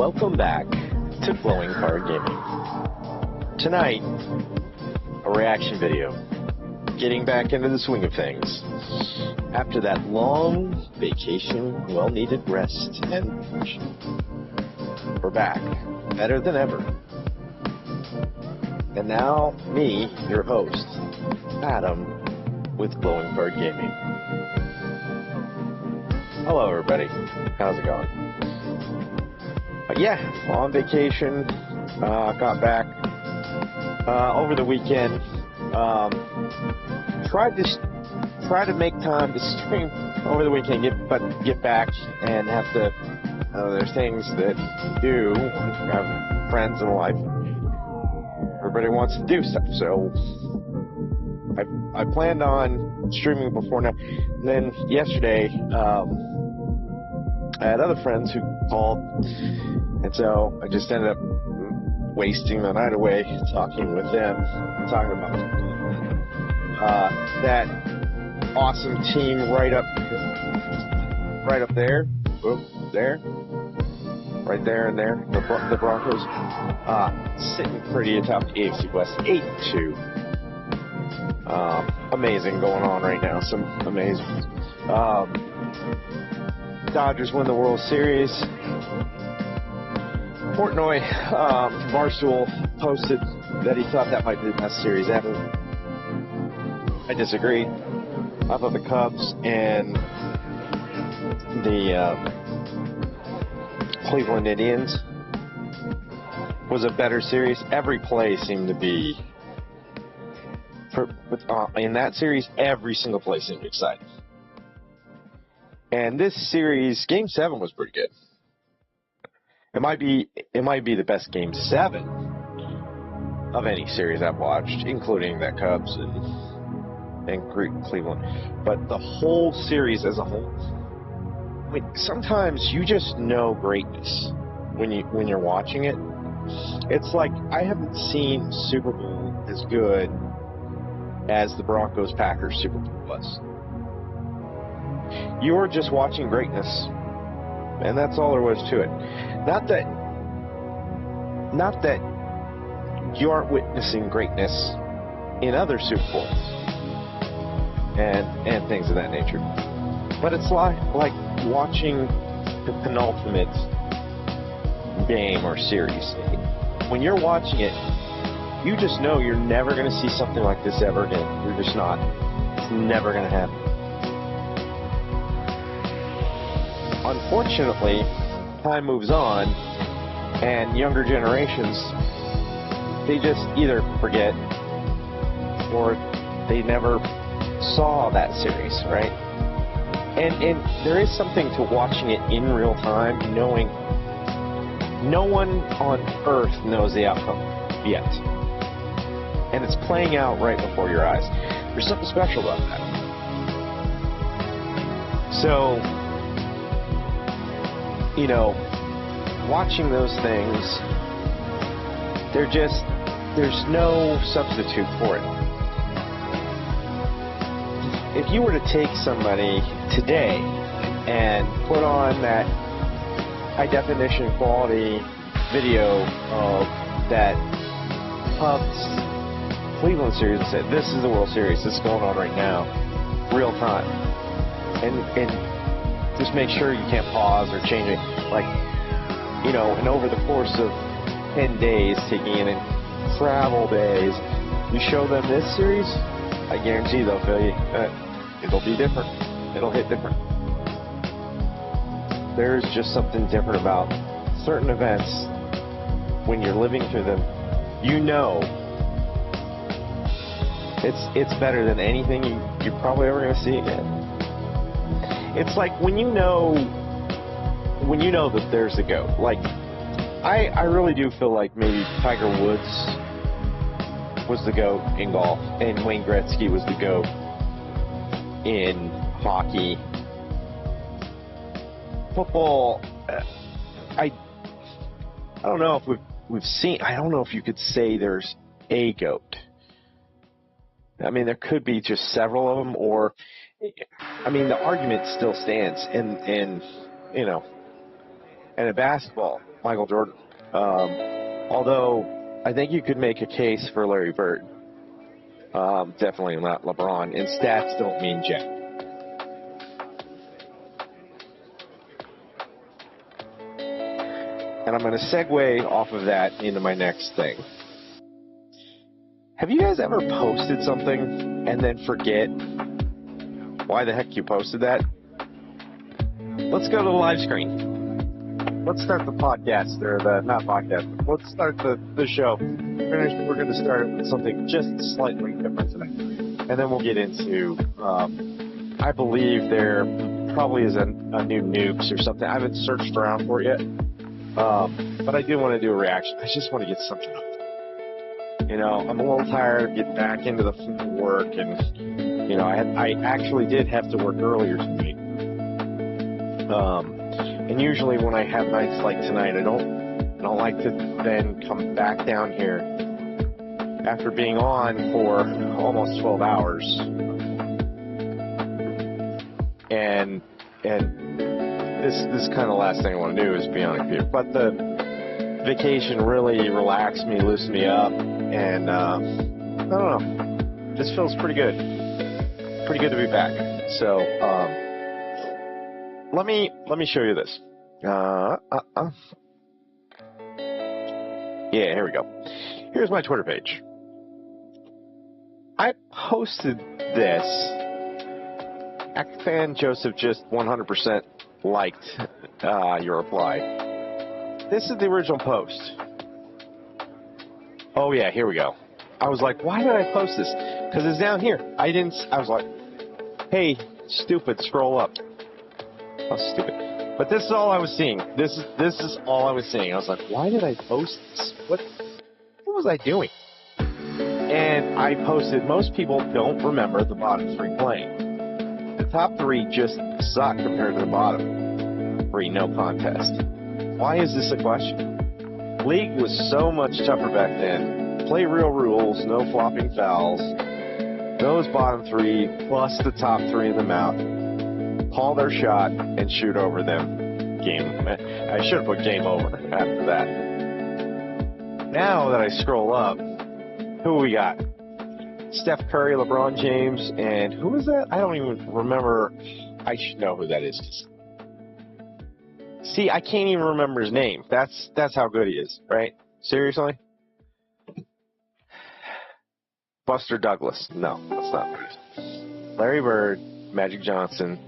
Welcome back to Glowing Card Gaming. Tonight, a reaction video. Getting back into the swing of things. After that long vacation, well-needed rest, and we're back. Better than ever. And now, me, your host, Adam, with Glowing Card Gaming. Hello, everybody. How's it going? Yeah, on vacation. Got back over the weekend. Tried to make time to stream over the weekend, but get back and have to. There's things that you do. Have friends and life. Everybody wants to do stuff, so I planned on streaming before now. Then yesterday, I had other friends who called, and so I just ended up wasting the night away talking with them, talking about that awesome team right up there, right there and there, the Broncos, sitting pretty atop the AFC West, 8-2. Amazing going on right now. Some amazing. Dodgers win the World Series. Portnoy, Barstool posted that he thought that might be the best series ever. I disagree. I thought the Cubs and the Cleveland Indians was a better series. Every play seemed to be, in that series, every single play seemed exciting. And this series, Game 7 was pretty good. It might be the best Game 7 of any series I've watched, including that Cubs and Cleveland. But the whole series as a whole, I mean, sometimes you just know greatness when you're watching it. It's like I haven't seen Super Bowl as good as the Broncos-Packers Super Bowl was. You're just watching greatness, and that's all there was to it. Not that you aren't witnessing greatness in other Super Bowls and things of that nature, but it's like watching the penultimate game or series. When you're watching it, you just know you're never going to see something like this ever again. You're just not. It's never going to happen. Unfortunately, time moves on, and younger generations, they just either forget or they never saw that series, right? And there is something to watching it in real time, knowing no one on earth knows the outcome yet. And it's playing out right before your eyes. There's something special about that. So, you know, watching those things, there's no substitute for it. If you were to take somebody today and put on that high definition quality video of that Cubs Cleveland series and said, this is the World Series, this is going on right now, real time, and just make sure you can't pause or change it, like, you know, and over the course of 10 days, taking in travel days, you show them this series, I guarantee they'll feel you, it'll be different, it'll hit different. There's just something different about certain events when you're living through them. You know, it's better than anything you're probably ever going to see again. It's like when you know that there's a GOAT. Like, I really do feel like maybe Tiger Woods was the GOAT in golf, and Wayne Gretzky was the GOAT in hockey. Football, I don't know if we've seen. I don't know if you could say there's a GOAT. I mean, there could be just several of them, or, I mean, the argument still stands. And you know, and in basketball, Michael Jordan. Although I think you could make a case for Larry Bird. Definitely not LeBron. And stats don't mean jack. And I'm going to segue off of that into my next thing. Have you guys ever posted something and then forget why the heck you posted that? Let's go to the live screen. Let's start the podcast, or the, not podcast, let's start the show. We're going to start with something just slightly different today. And then we'll get into, I believe there probably is a new nukes or something. I haven't searched around for it yet. But I do want to do a reaction. I just want to get something up. You know, I'm a little tired of getting back into the flow of work, and, you know, I actually did have to work earlier tonight. And usually when I have nights like tonight, I don't like to then come back down here after being on for almost 12 hours. And this kind of last thing I want to do is be on a computer. But the vacation really relaxed me, loosened me up, and I don't know. This feels pretty good. Pretty good to be back. So let me show you this. Yeah, here we go. Here's my Twitter page. I posted this. Fan Joseph just 100% liked your reply. This is the original post. Oh yeah, here we go. I was like, why did I post this? Because it's down here. I was like, hey, stupid, scroll up. Oh, stupid. But this is all I was seeing. This is all I was seeing. I was like, why did I post this? What was I doing? And I posted, most people don't remember the bottom three playing. The top three just suck compared to the bottom three, no contest. Why is this a question? League was so much tougher back then. Play real rules, no flopping fouls. Those bottom three, plus the top three in the mouth, call their shot and shoot over them. Game. I should have put game over after that. Now that I scroll up, who we got? Steph Curry, LeBron James, and who is that? I don't even remember. I should know who that is. See, I can't even remember his name. That's how good he is, right? Seriously? Buster Douglas. No, that's not what it is. Larry Bird, Magic Johnson,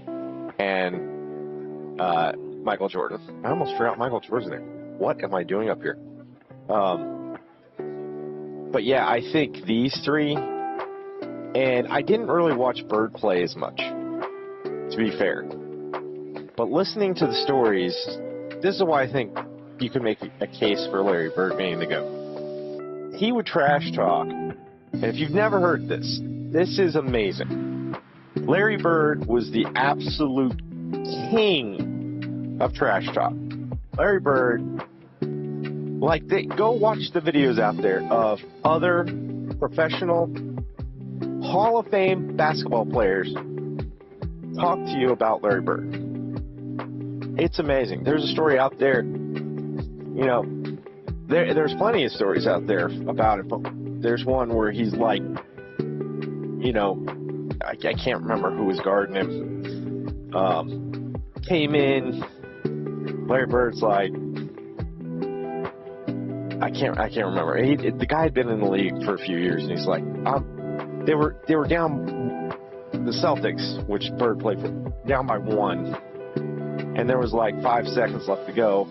and Michael Jordan. I almost forgot Michael Jordan's name. What am I doing up here? But yeah, I think these three, and I didn't really watch Bird play as much, to be fair. But listening to the stories, this is why I think you can make a case for Larry Bird being the GOAT. He would trash talk, and if you've never heard this, this is amazing. Larry Bird was the absolute king of trash talk. Larry Bird, go watch the videos out there of other professional Hall of Fame basketball players talk to you about Larry Bird. It's amazing. There's a story out there, you know, there's plenty of stories out there about it, but there's one where he's like, you know, I can't remember who was guarding him, came in, Larry Bird's like, I can't remember. The guy had been in the league for a few years, and he's like, they were down, the Celtics, which Bird played for, down by 1, and there was like 5 seconds left to go,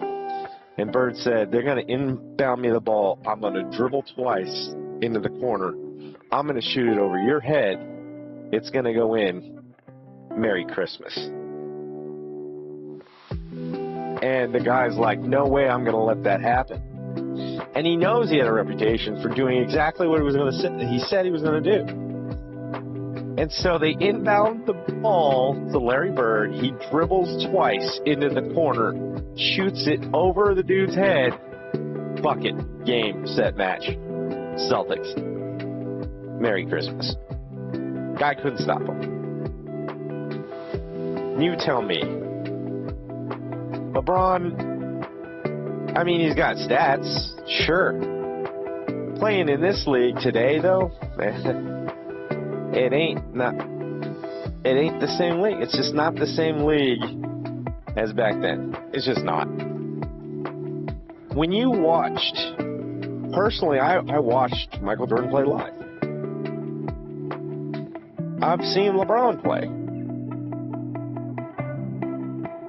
and Bird said, they're going to inbound me the ball, I'm going to dribble twice into the corner, I'm going to shoot it over your head, it's going to go in, Merry Christmas. And the guy's like, no way I'm going to let that happen. And he knows he had a reputation for doing exactly what he was going to say. He said he was going to do. And so they inbound the ball to Larry Bird. He dribbles twice into the corner, shoots it over the dude's head. Bucket. Game, set, match. Celtics. Merry Christmas. Guy couldn't stop him. You tell me. LeBron I mean, he's got stats, sure. Playing in this league today, though, it ain't the same league. It's just not the same league as back then. It's just not. When you watched, personally, I watched Michael Jordan play live. I've seen LeBron play.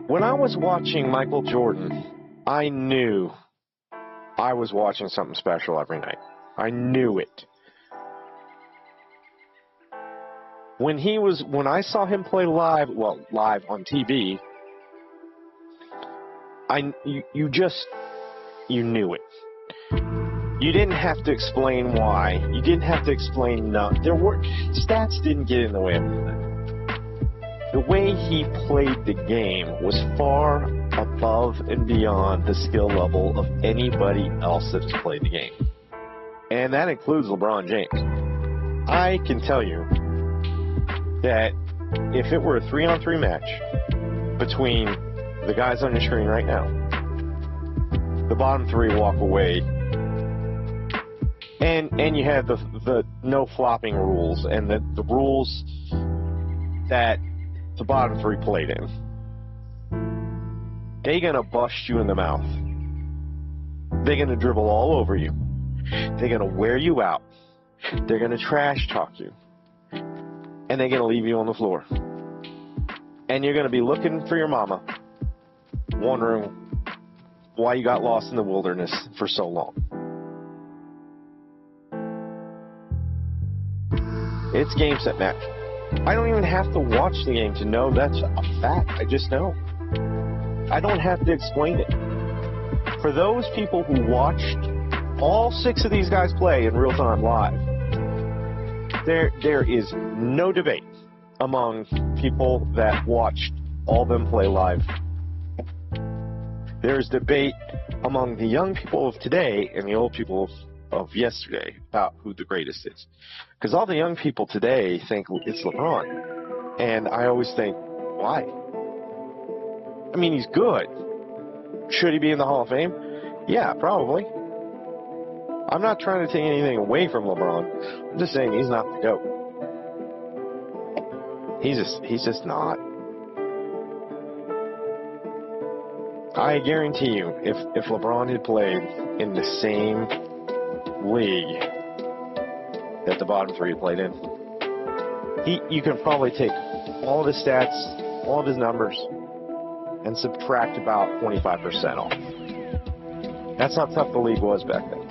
When I was watching Michael Jordan, I knew I was watching something special every night. I knew it. When I saw him play live on TV, you knew it. You didn't have to explain why. You didn't have to explain nothing. Stats didn't get in the way of anything. The way he played the game was far above and beyond the skill level of anybody else that has played the game. And that includes LeBron James. I can tell you that if it were a 3-on-3 match between the guys on your screen right now, the bottom three walk away, and you have the no flopping rules and the rules that the bottom three played in. They're gonna bust you in the mouth. They're gonna dribble all over you. They're gonna wear you out. They're gonna trash talk you. And they're gonna leave you on the floor. And you're gonna be looking for your mama, wondering why you got lost in the wilderness for so long. It's game, set, match. I don't even have to watch the game to know that's a fact. I just know. I don't have to explain it. For those people who watched all 6 of these guys play in real time live, there is no debate among people that watched all of them play live. There is debate among the young people of today and the old people of yesterday about who the greatest is. Because all the young people today think it's LeBron. And I always think, why? I mean, he's good. Should he be in the Hall of Fame? Yeah, probably. I'm not trying to take anything away from LeBron. I'm just saying he's not the GOAT. He's just not. I guarantee you, if LeBron had played in the same league that the bottom three played in, you can probably take all of his stats, all of his numbers, and subtract about 25% off. That's how tough the league was back then.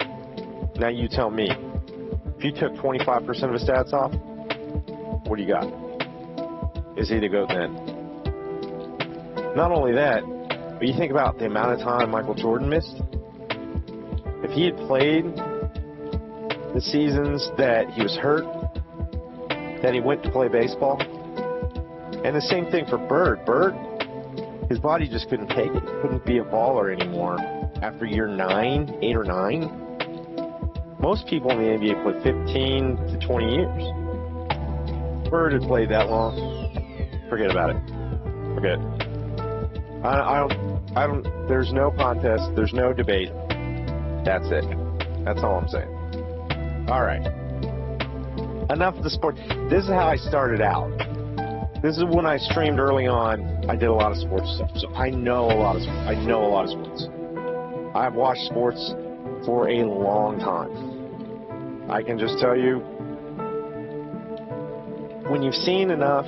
Now you tell me, if you took 25% of his stats off, what do you got? Is he the GOAT then? Not only that, but you think about the amount of time Michael Jordan missed. If he had played the seasons that he was hurt, that he went to play baseball, and the same thing for Bird. Bird, his body just couldn't take it. He couldn't be a baller anymore after year 8 or 9. Most people in the NBA play 15 to 20 years. Bird had played that long. Forget about it. Forget it. I don't, there's no contest. There's no debate. That's it. That's all I'm saying. All right. Enough of the sport. This is how I started out. This is when I streamed early on. I did a lot of sports stuff. So I know a lot of sports. I've watched sports for a long time. I can just tell you, when you've seen enough,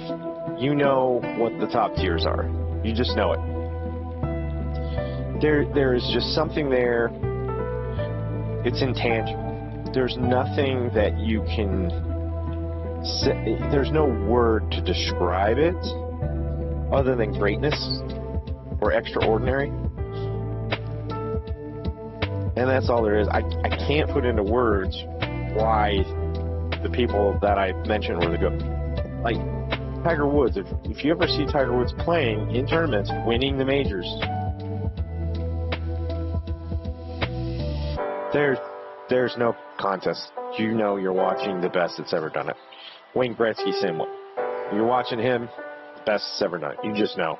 you know what the top tiers are. You just know it. There is just something there. It's intangible. There's nothing that you can say. There's no word to describe it other than greatness or extraordinary. And that's all there is. I can't put into words why the people that I mentioned were the GOAT. Like Tiger Woods. If you ever see Tiger Woods playing in tournaments, winning the majors, there's no contest. You know you're watching the best that's ever done it. Wayne Gretzky, same way. You're watching him, the best that's ever done it. You just know.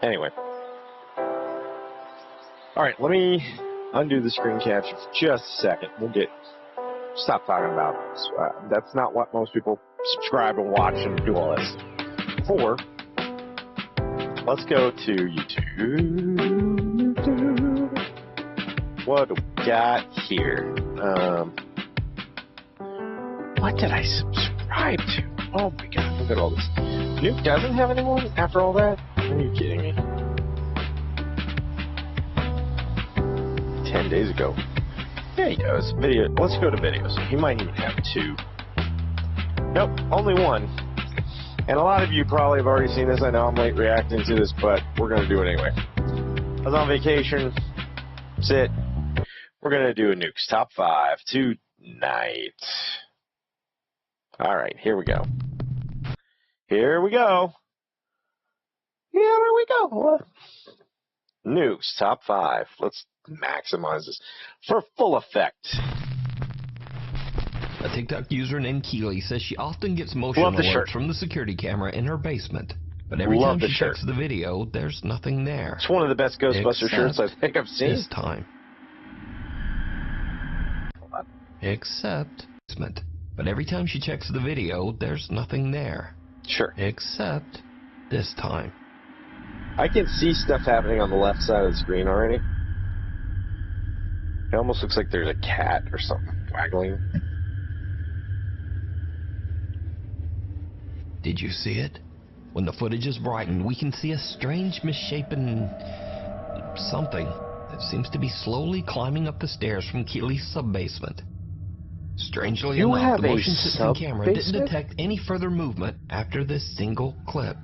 Anyway. All right, let me undo the screen capture for just a second. Stop talking about this. That's not what most people subscribe and watch and do all this for. Let's go to YouTube. What do we got here? What did I subscribe to? Oh my god, look at all this. Nuke doesn't have anyone after all that? Are you kidding me? 10 days ago. Yeah, he does. Video. Let's go to videos. He might even have 2. Nope, only 1. And a lot of you probably have already seen this. I know I'm late reacting to this, but we're going to do it anyway. I was on vacation. That's it. We're going to do a Nukes Top 5 tonight. All right, here we go. Here we go. Here we go. Nukes Top 5. Let's maximize this for full effect. A TikTok user named Keely says she often gets motion alerts from the security camera in her basement. But every time she checks the video, there's nothing there. It's one of the best Ghostbuster shirts I think I've seen. This time. Except. But every time she checks the video, there's nothing there. Sure. Except this time. I can see stuff happening on the left side of the screen already. It almost looks like there's a cat or something waggling. Did you see it? When the footage is brightened, we can see a strange misshapen something that seems to be slowly climbing up the stairs from Keely's sub-basement. Strangely enough, the motion system camera didn't detect any further movement after this single clip.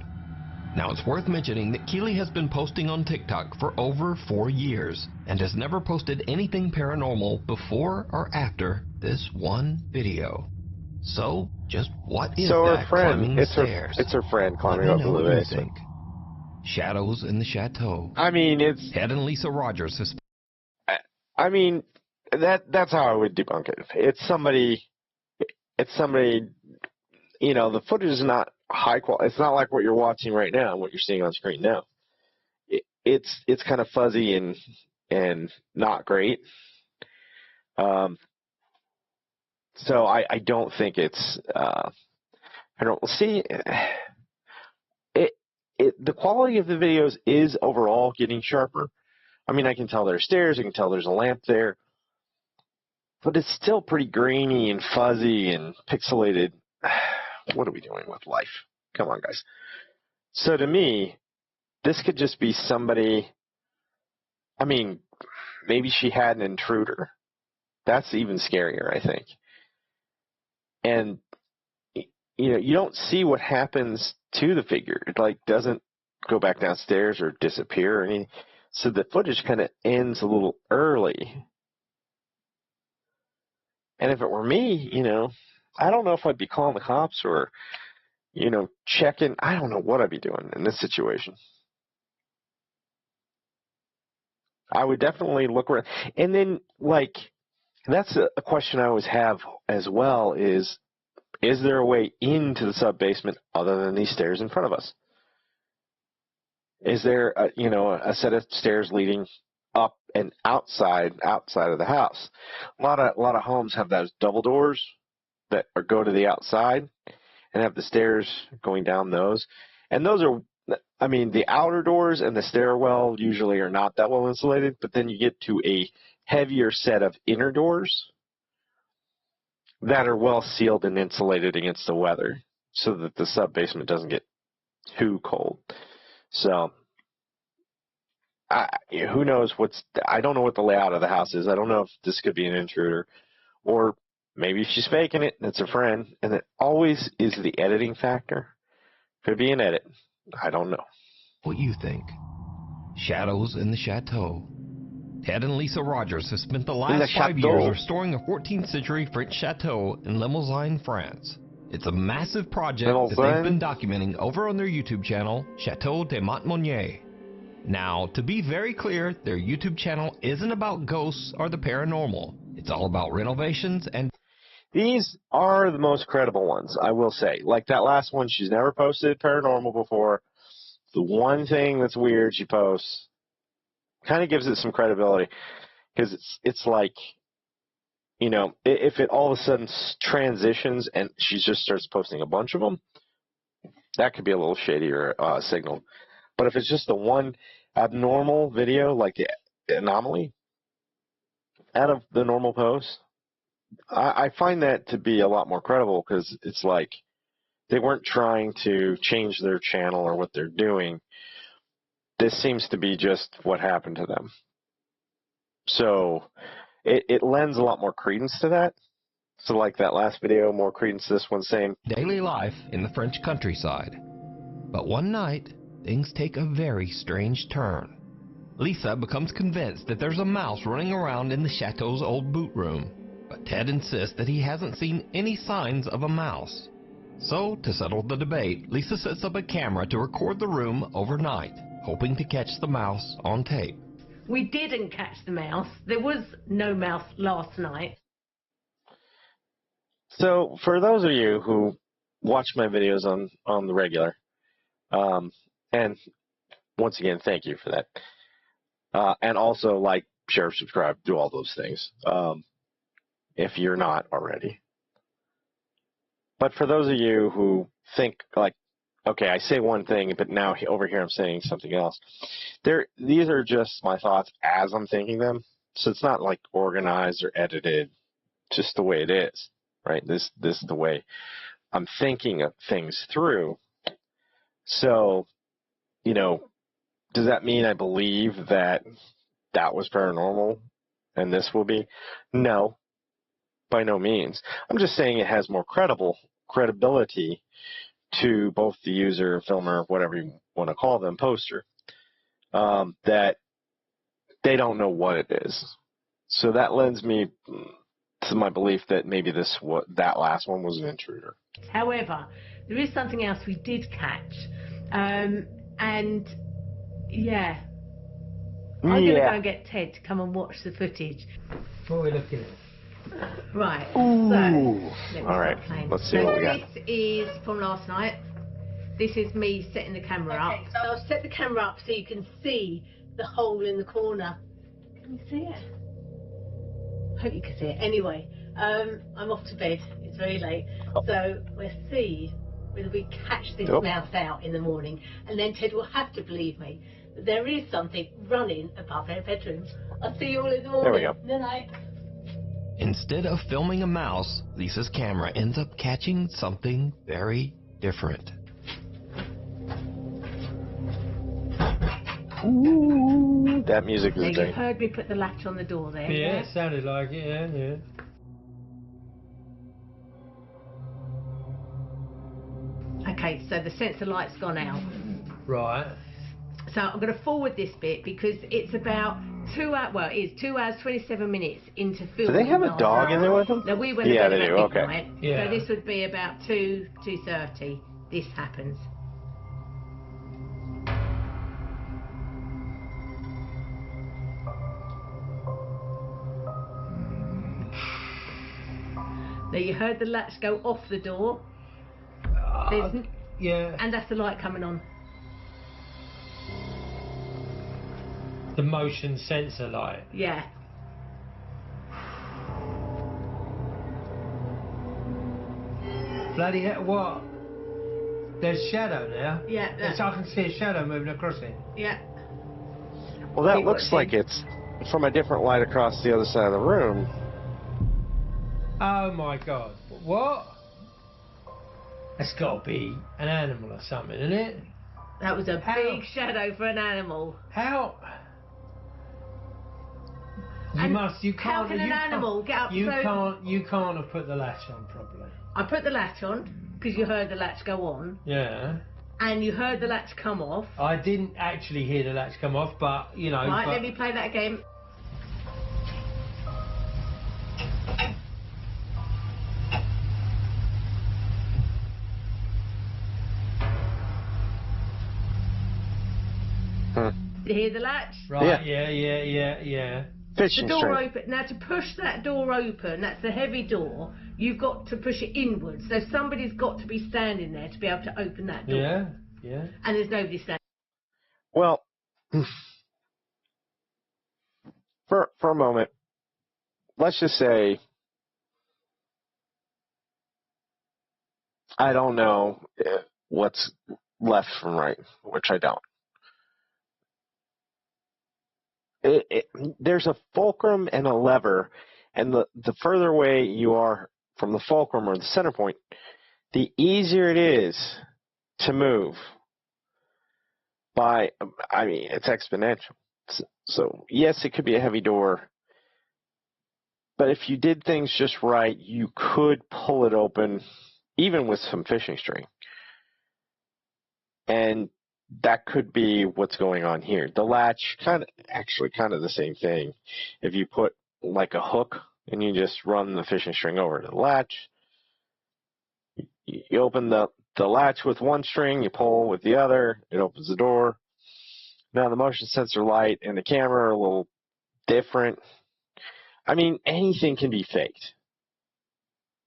Now, it's worth mentioning that Keely has been posting on TikTok for over 4 years and has never posted anything paranormal before or after this one video. So, just what is that climbing the stairs? It's her friend climbing up the basement. Shadows in the Chateau. I mean, it's... Ted and Lisa Rogers has... I mean, that's how I would debunk it. It's somebody, you know, the footage is not high quality. It's not like what you're watching right now and what you're seeing on screen now. It's kind of fuzzy and not great. So I don't think it's I don't see the quality of the videos is overall getting sharper. I mean, I can tell there's stairs, I can tell there's a lamp there, but it's still pretty grainy and fuzzy and pixelated. What are we doing with life? Come on, guys. So to me, this could just be somebody, I mean, maybe she had an intruder. That's even scarier, I think. And, you know, you don't see what happens to the figure. It, like, doesn't go back downstairs or disappear or anything. So the footage kind of ends a little early. And if it were me, you know, I don't know if I'd be calling the cops or, you know, checking. I don't know what I'd be doing in this situation. I would definitely look around. And then, like, that's a question I always have as well is there a way into the sub-basement other than these stairs in front of us? Is there, a set of stairs leading up and outside of the house? A lot of homes have those double doors that go to the outside and have the stairs going down those. And those are, I mean, the outer doors and the stairwell usually are not that well insulated, but then you get to a heavier set of inner doors that are well sealed and insulated against the weather so that the sub-basement doesn't get too cold. So, who knows I don't know what the layout of the house is. I don't know if this could be an intruder or maybe she's faking it and it's a friend. And it always is the editing factor. Could be an edit. I don't know. What you think? Shadows in the Chateau. Ted and Lisa Rogers have spent the last 5 years restoring a 14th century French chateau in Limousin, France. It's a massive project that they've been documenting over on their YouTube channel, Chateau de Montmonier. Now, to be very clear, their YouTube channel isn't about ghosts or the paranormal. It's all about renovations and... These are the most credible ones, I will say. Like that last one, she's never posted paranormal before. the one thing that's weird she posts kind of gives it some credibility, because it's like, you know, if it all of a sudden transitions and she just starts posting a bunch of them, that could be a little shadier signal. But if it's just the one abnormal video, like the anomaly, out of the normal post, I find that to be a lot more credible, because it's like they weren't trying to change their channel or what they're doing. This seems to be just what happened to them. So it lends a lot more credence to that. So like that last video, more credence to this one saying Daily life in the French countryside. But one night, things take a very strange turn. Lisa becomes convinced that there's a mouse running around in the chateau's old boot room, but Ted insists that he hasn't seen any signs of a mouse. So, to settle the debate, Lisa sets up a camera to record the room overnight, hoping to catch the mouse on tape. We didn't catch the mouse. There was no mouse last night. So for those of you who watch my videos on the regular, and once again, thank you for that. And also like, share, subscribe, do all those things, if you're not already. But for those of you who think like, okay, I say one thing, but now over here I'm saying something else. These are just my thoughts as I'm thinking them. So it's not like organized or edited, just the way it is, right? This is the way I'm thinking of things through. So, you know, does that mean I believe that that was paranormal and this will be? No, by no means. I'm just saying it has more credibility to both the user, filmer, whatever you want to call them, poster, that they don't know what it is. So that lends me to my belief that maybe that last one was an intruder. However, there is something else we did catch, and yeah, I'm going to go and get Ted to come and watch the footage. What are we looking at? Right. Ooh. So, all right. Let's see what we got. This is from last night. This is me setting the camera up. So I'll set the camera up so you can see the hole in the corner. Can you see it? I hope you can see it. Anyway, I'm off to bed. It's very late. So we'll see whether we catch this mouse out in the morning. And then Ted will have to believe me that there is something running above our bedrooms. I'll see you all in the morning. There we go. Good night. Instead of filming a mouse, Lisa's camera ends up catching something very different. Ooh, that music is Now, great. you heard me put the latch on the door there. Yeah, it sounded like it, yeah. Okay, so the sensor light's gone out. Right. So I'm going to forward this bit because it's about 2 hours, well, it is 2 hours, 27 minutes into filming. Do they have a dog in there with them? No, we went yeah, to bed they do. about Okay. midnight. Yeah. So this would be about 2:30. This happens. Now you heard the latch go off the door. Yeah. And that's the light coming on. The motion sensor light. Yeah. Bloody hell, what? There's shadow now? Yeah. Yes, I can see a shadow moving across it. Yeah. Well, that looks like it's from a different light across the other side of the room. Oh my god. What? That's got to be an animal or something, isn't it? That was a How? big shadow for an animal. How? And You can't. how can an animal get up You so... You can't have put the latch on properly. I put the latch on because you heard the latch go on. Yeah. And you heard the latch come off. I didn't actually hear the latch come off, but you know. Right, let me play that again. Did you hear the latch? Right. Yeah. The Fishing door string. open. Now to push that door open, that's a heavy door. You've got to push it inwards. So somebody's got to be standing there to be able to open that door. Yeah. And there's nobody standing. Well, for a moment, let's just say I don't know what's left from right, which I don't. There's a fulcrum and a lever, and the further away you are from the fulcrum or the center point, the easier it is to move by, I mean, it's exponential. So yes, it could be a heavy door, but if you did things just right, you could pull it open, even with some fishing string. And that could be what's going on here. The latch, kind of the same thing. If you put like a hook and you just run the fishing string over to the latch, you open the latch with one string, you pull with the other, it opens the door. Now the motion sensor light and the camera are a little different. I mean, anything can be faked.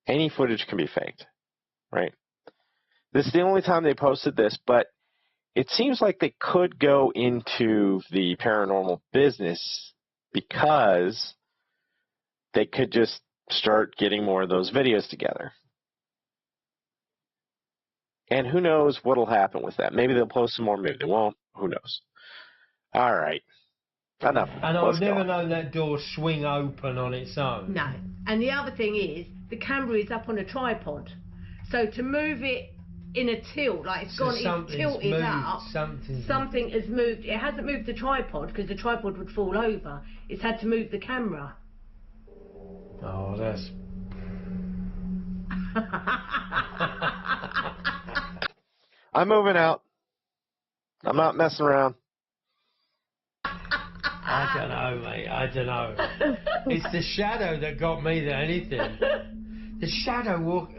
Any footage can be faked, right? This is the only time they posted this, but it seems like they could go into the paranormal business because they could just start getting more of those videos together. And who knows what'll happen with that. Maybe they'll post some more, maybe they won't. Who knows? All right. Enough. And I've never known that door swing open on its own. No. And the other thing is, the camera is up on a tripod. So to move it in a tilt, like it's tilted up, something has moved. It hasn't moved the tripod because the tripod would fall over. It's had to move the camera. Oh, that's... I'm moving out. I'm not messing around. I don't know, mate. I don't know. It's the shadow that got me than anything. The shadow walk...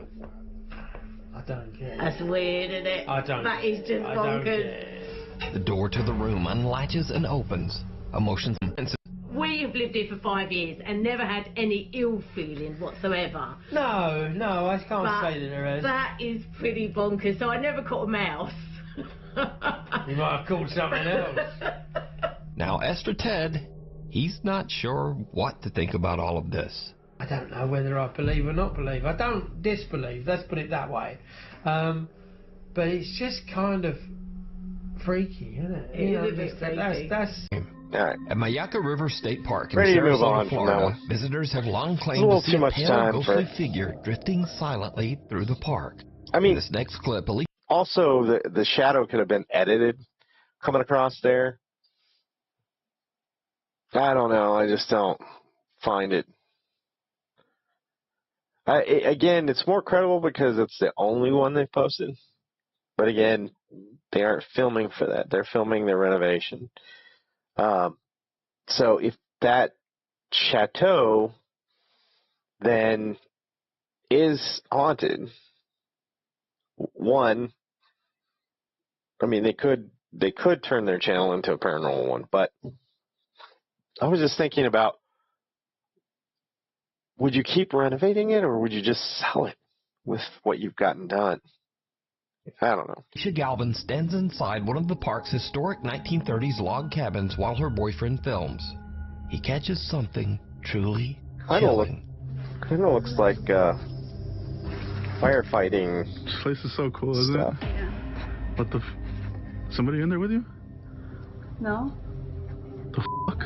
I don't get it. That's weird, isn't it? I don't. That is just bonkers. The door to the room unlatches and opens. Emotions. We have lived here for 5 years and never had any ill feeling whatsoever. No, I can't say that there is. That is pretty bonkers. So I never caught a mouse. You might have caught something else. Now, Esther Ted, he's not sure what to think about all of this. I don't know whether I believe or not believe. I don't disbelieve, let's put it that way. But it's just kind of freaky, isn't it? It is a bit freaky. That's All right. At Mayaka River State Park in Ready to move Sarasota, on from that Florida, one. visitors have long It's a claimed little to see too a much pale time ghostly for... figure drifting silently through the park. I mean, This next clip, police also the shadow could have been edited coming across there. I don't know. I just don't find it. Again, it's more credible because it's the only one they've posted. But again, they aren't filming for that. They're filming their renovation. So if that chateau then is haunted, one, I mean, they could turn their channel into a paranormal one, but I was just thinking about, would you keep renovating it or would you just sell it with what you've gotten done? I don't know. Alicia Galvin stands inside one of the park's historic 1930s log cabins while her boyfriend films. He catches something truly chilling. Kind of looks like firefighting. This place is so cool, isn't it? Yeah. What the somebody in there with you? No? The fuck?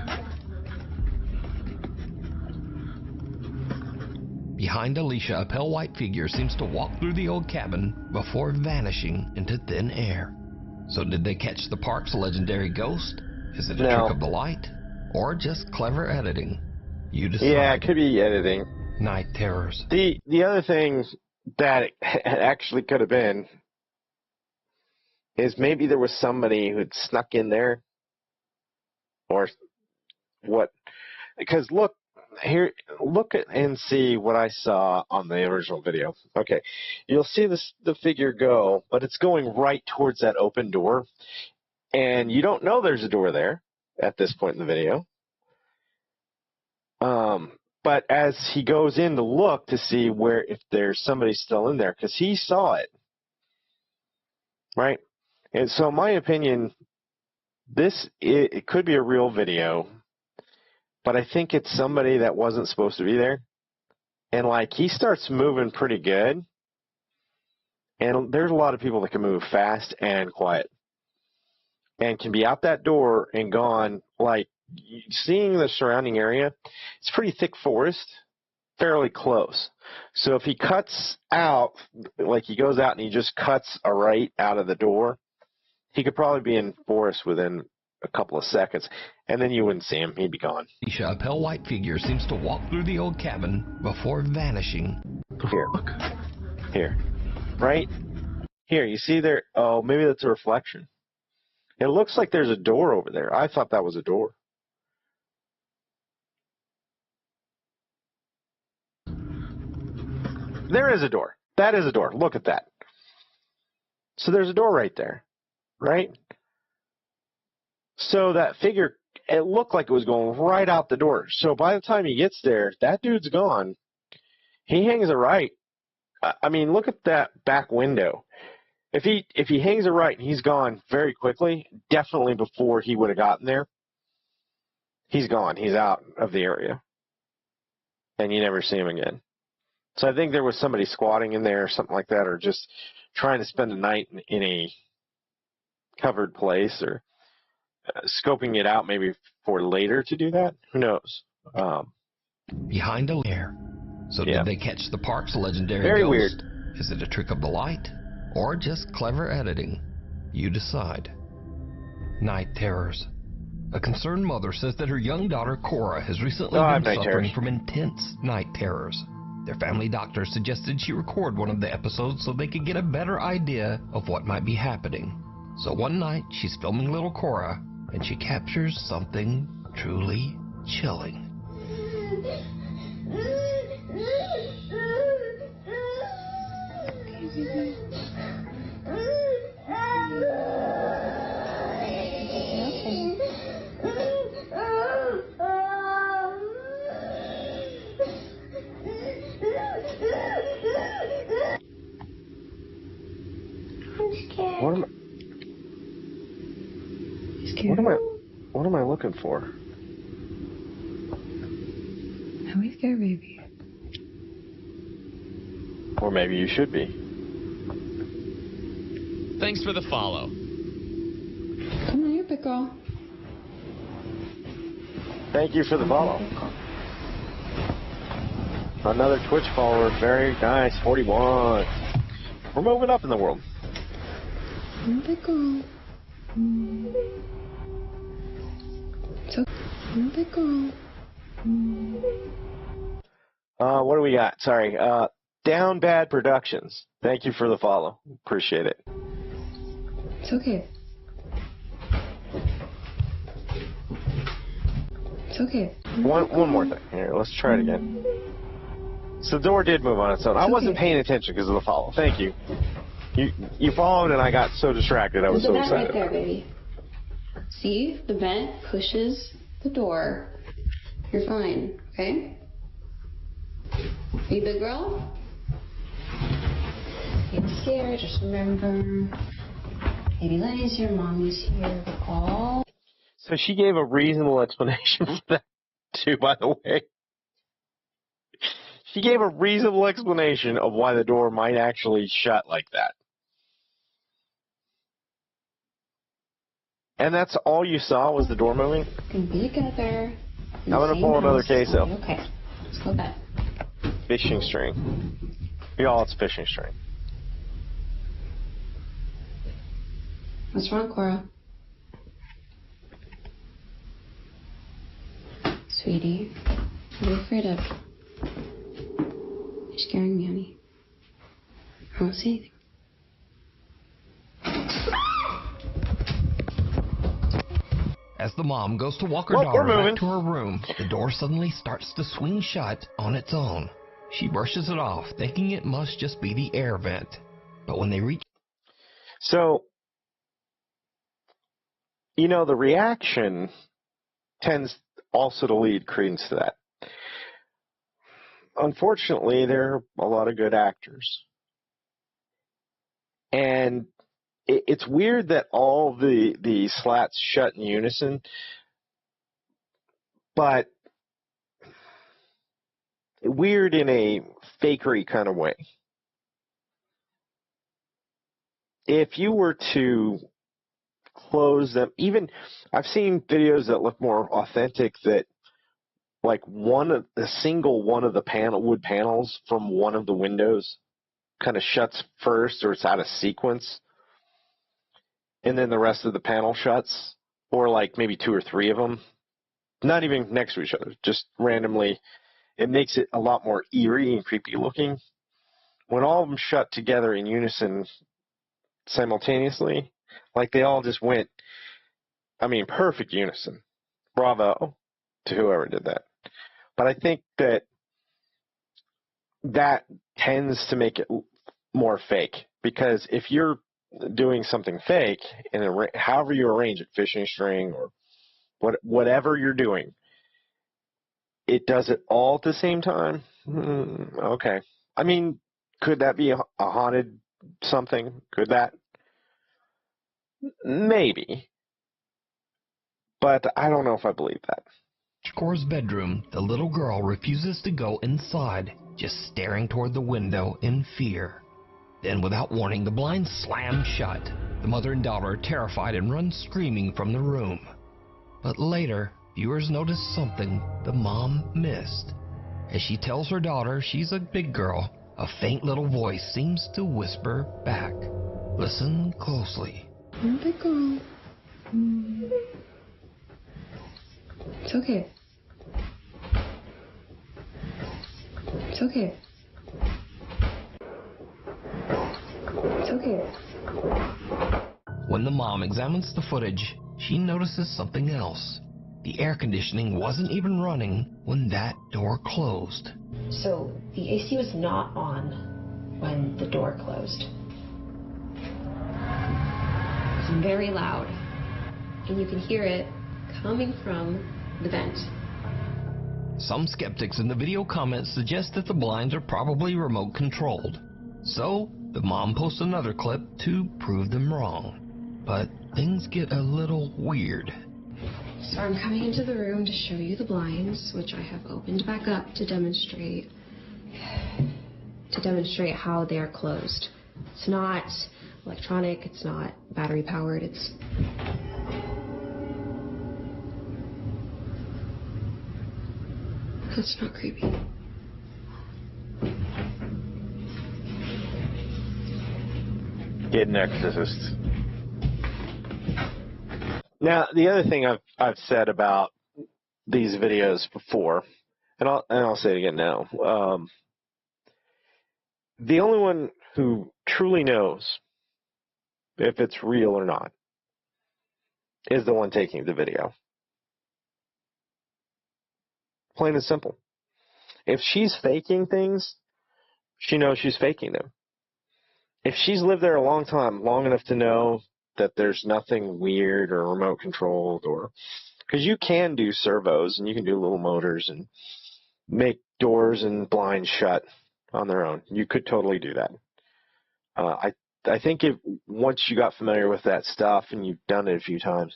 Behind Alicia, a pale white figure seems to walk through the old cabin before vanishing into thin air. So did they catch the park's legendary ghost? Is it a trick of the light? Or just clever editing? You decide. Yeah, it could be editing. Night terrors. The other thing that it actually could have been is maybe there was somebody who had snuck in there or what. Because look at and see what I saw on the original video. Okay, you'll see the figure go, but it's going right towards that open door, and you don't know there's a door there at this point in the video. But as he goes in to look to see if there's somebody still in there, because he saw it, right? And so my opinion, it could be a real video, but I think it's somebody that wasn't supposed to be there. And, like, he starts moving pretty good. And there's a lot of people that can move fast and quiet and can be out that door and gone. Like, seeing the surrounding area, it's pretty thick forest, fairly close. So if he cuts out, like he goes out and he just cuts a right out of the door, he could probably be in forest within a couple of seconds, and then you wouldn't see him. He'd be gone. A pale white figure seems to walk through the old cabin before vanishing. Here. Here. Right? Here, you see there? Oh, maybe that's a reflection. It looks like there's a door over there. I thought that was a door. There is a door. That is a door. Look at that. So there's a door right there. Right? So that figure, it looked like it was going right out the door. So by the time he gets there, that dude's gone. He hangs a right. I mean, look at that back window. If he hangs a right and he's gone very quickly, definitely before he would have gotten there, he's gone. He's out of the area. And you never see him again. So I think there was somebody squatting in there or something like that, or just trying to spend a night in a covered place, or scoping it out maybe for later to do that. Who knows? Behind a lair. So did they catch the park's legendary Very ghost? weird. Is it a trick of the light? Or just clever editing? You decide. Night terrors. A concerned mother says that her young daughter Cora has recently been suffering from intense night terrors. Their family doctor suggested she record one of the episodes so they could get a better idea of what might be happening. So one night she's filming little Cora and she captures something truly chilling. What am I looking for? Are we scared, baby? Or maybe you should be. Thanks for the follow. Come on, you're a big girl. Thank you for the follow. Another Twitch follower. Very nice. 41. We're moving up in the world. I'm a big girl. So, I'm a big girl. What do we got? Sorry. Down Bad Productions. Thank you for the follow. Appreciate it. It's okay. It's okay. One more thing. Here, let's try it again. So the door did move on its own. I wasn't paying attention because of the follow. Thank you. You followed and I got so distracted. I was so excited. Right there, baby. See, the vent pushes the door. You're fine, okay? Are you a big girl? Get scared, just remember. Baby Lenny's here, mommy's here, all. So she gave a reasonable explanation for that, too, by the way. She gave a reasonable explanation of why the door might actually shut like that. And that's all you saw was the door moving? We can be together. I'm going to pull another case up. Okay, let's go back. Fishing string. Y'all, it's fishing string. What's wrong, Cora? Sweetie, what are you afraid of? You're scaring me, honey. I don't see anything. As the mom goes to walk her daughter back to her room, the door suddenly starts to swing shut on its own. She brushes it off, thinking it must just be the air vent. But when they reach... So, you know, the reaction tends also to lead credence to that. Unfortunately, there are a lot of good actors. And it's weird that all the slats shut in unison, but weird in a fakery kind of way. If you were to close them, even I've seen videos that look more authentic that like a single one of the wood panels from one of the windows kind of shuts first, or it's out of sequence, and then the rest of the panel shuts, or like maybe two or three of them, not even next to each other, just randomly. It makes it a lot more eerie and creepy looking. When all of them shut together in unison simultaneously, like they all just went, I mean, perfect unison. Bravo to whoever did that. But I think that tends to make it more fake, because if you're doing something fake, and however you arrange it, fishing string or whatever you're doing, it does it all at the same time. Okay. I mean, could that be a haunted something? Could that? Maybe. But I don't know if I believe that. Cora's bedroom, the little girl refuses to go inside, just staring toward the window in fear. Then, without warning, the blinds slam shut. The mother and daughter are terrified and run screaming from the room. But later, viewers notice something the mom missed. As she tells her daughter she's a big girl, a faint little voice seems to whisper back. Listen closely. I'm a big girl. It's okay. It's okay. It's okay. When the mom examines the footage, she notices something else. The air conditioning wasn't even running when that door closed. So the AC was not on when the door closed. It was very loud, and you can hear it coming from the vent. Some skeptics in the video comments suggest that the blinds are probably remote controlled. So the mom posts another clip to prove them wrong. But things get a little weird. So I'm coming into the room to show you the blinds, which I have opened back up to demonstrate how they are closed. It's not electronic, it's not battery powered, it's that's not creepy. Get an exorcist. Now, the other thing I've said about these videos before, and I'll say it again now. The only one who truly knows if it's real or not is the one taking the video. Plain and simple. If she's faking things, she knows she's faking them. If she's lived there a long time, long enough to know that there's nothing weird or remote controlled, or because you can do servos and you can do little motors and make doors and blinds shut on their own. You could totally do that. I think once you got familiar with that stuff and you've done it a few times,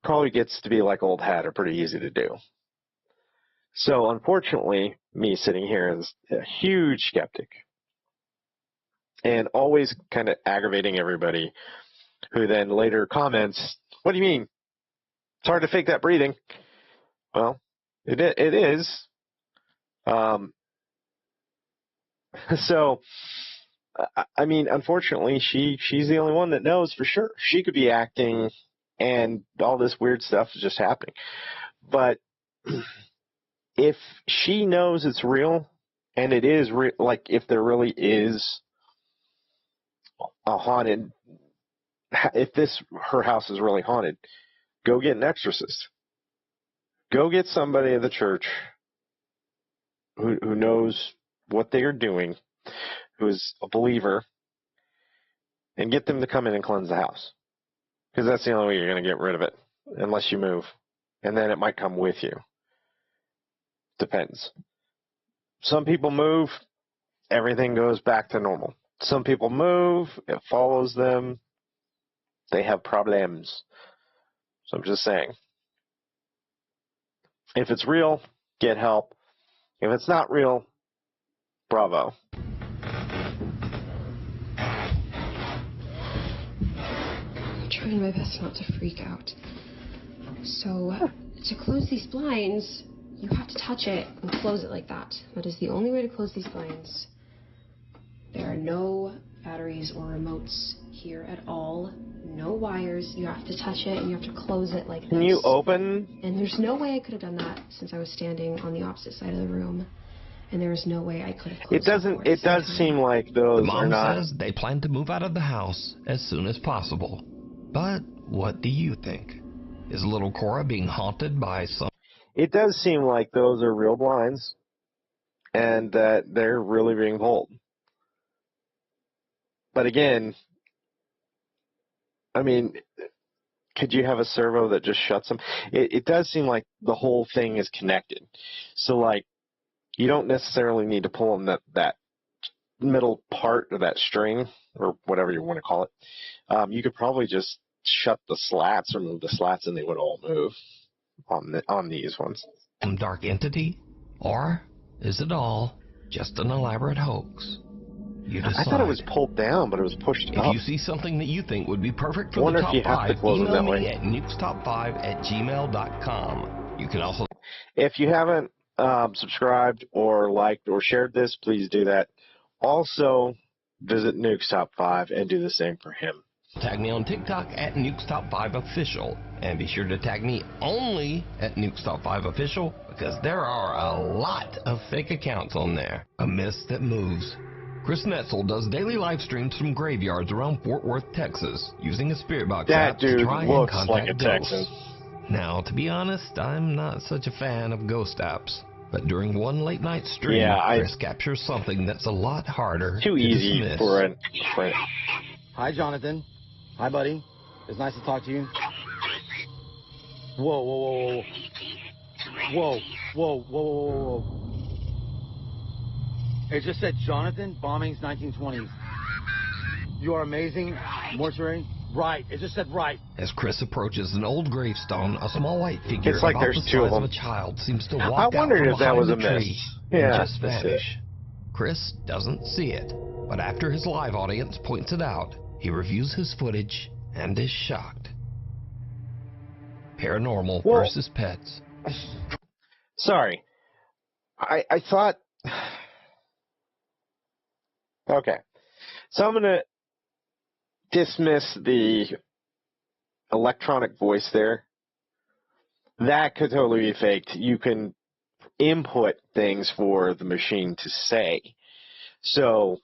probably gets to be like old hat or pretty easy to do. So unfortunately, me sitting here is a huge skeptic and always kind of aggravating everybody who then later comments, what do you mean? It's hard to fake that breathing. Well, it is. So, I mean, unfortunately, she's the only one that knows for sure. She could be acting and all this weird stuff is just happening. But if she knows it's real, and it is real, like if there really is a haunted, if her house is really haunted, go get an exorcist. Go get somebody at the church who knows what they are doing, who is a believer, and get them to come in and cleanse the house. Because that's the only way you're going to get rid of it, unless you move. And then it might come with you. Depends. Some people move, everything goes back to normal. Some people move, it follows them, They have problems. So I'm just saying. If it's real, get help. If it's not real, bravo. I'm trying my best not to freak out. So, to close these blinds, you have to touch it and close it like that. That is the only way to close these blinds. There are no batteries or remotes here at all. No wires. You have to touch it and you have to close it like this. Can you open? And there's no way I could have done that since I was standing on the opposite side of the room. And there was no way I could have closed It doesn't. It does seem like those The mom are not. says they plan to move out of the house as soon as possible. But what do you think? Is little Cora being haunted by some? It does seem like those are real blinds, and that they're really being pulled. But again, I mean, could you have a servo that just shuts them? It does seem like the whole thing is connected. So, like, you don't necessarily need to pull them that middle part of that string, or whatever you want to call it. You could probably just shut the slats or move the slats, and they would all move on these ones. Some dark entity? Or is it all just an elaborate hoax? You decide. I thought it was pulled down, but it was pushed up. If you see something that you think would be perfect for Wonder the if top you have to 5, close them email that me way. at nukestop5@gmail.com. You can also... If you haven't subscribed or liked or shared this, please do that. Also, visit Nuke's Top 5 and do the same for him. tag me on TikTok at nukestop5official. And be sure to tag me only at nukestop5official, because there are a lot of fake accounts on there. A mist that moves. Chris Netzel does daily live streams from graveyards around Fort Worth, Texas, using a spirit box app That to dude try and looks contact like a ghosts. Texan. Now, to be honest, I'm not such a fan of ghost apps. But during one late night stream, Yeah, Chris captures something that's a lot harder too to easy dismiss. for an. Hi, Jonathan. Hi, buddy. It's nice to talk to you. Whoa, whoa, whoa, whoa. Whoa, whoa, whoa, whoa, whoa. It just said Jonathan, bombings 1920s. You are amazing. Mortuary. Right. It just said right. As Chris approaches an old gravestone, a small white figure It's like about there's the two of size of them. a child seems to walk I out wondered from if that behind was the a tree miss. and Yeah, just that's it. vanish. Chris doesn't see it, but after his live audience points it out, he reviews his footage and is shocked. Paranormal versus pets. Sorry. I thought... Okay. So I'm going to dismiss the electronic voice there. That could totally be faked. You can input things for the machine to say. So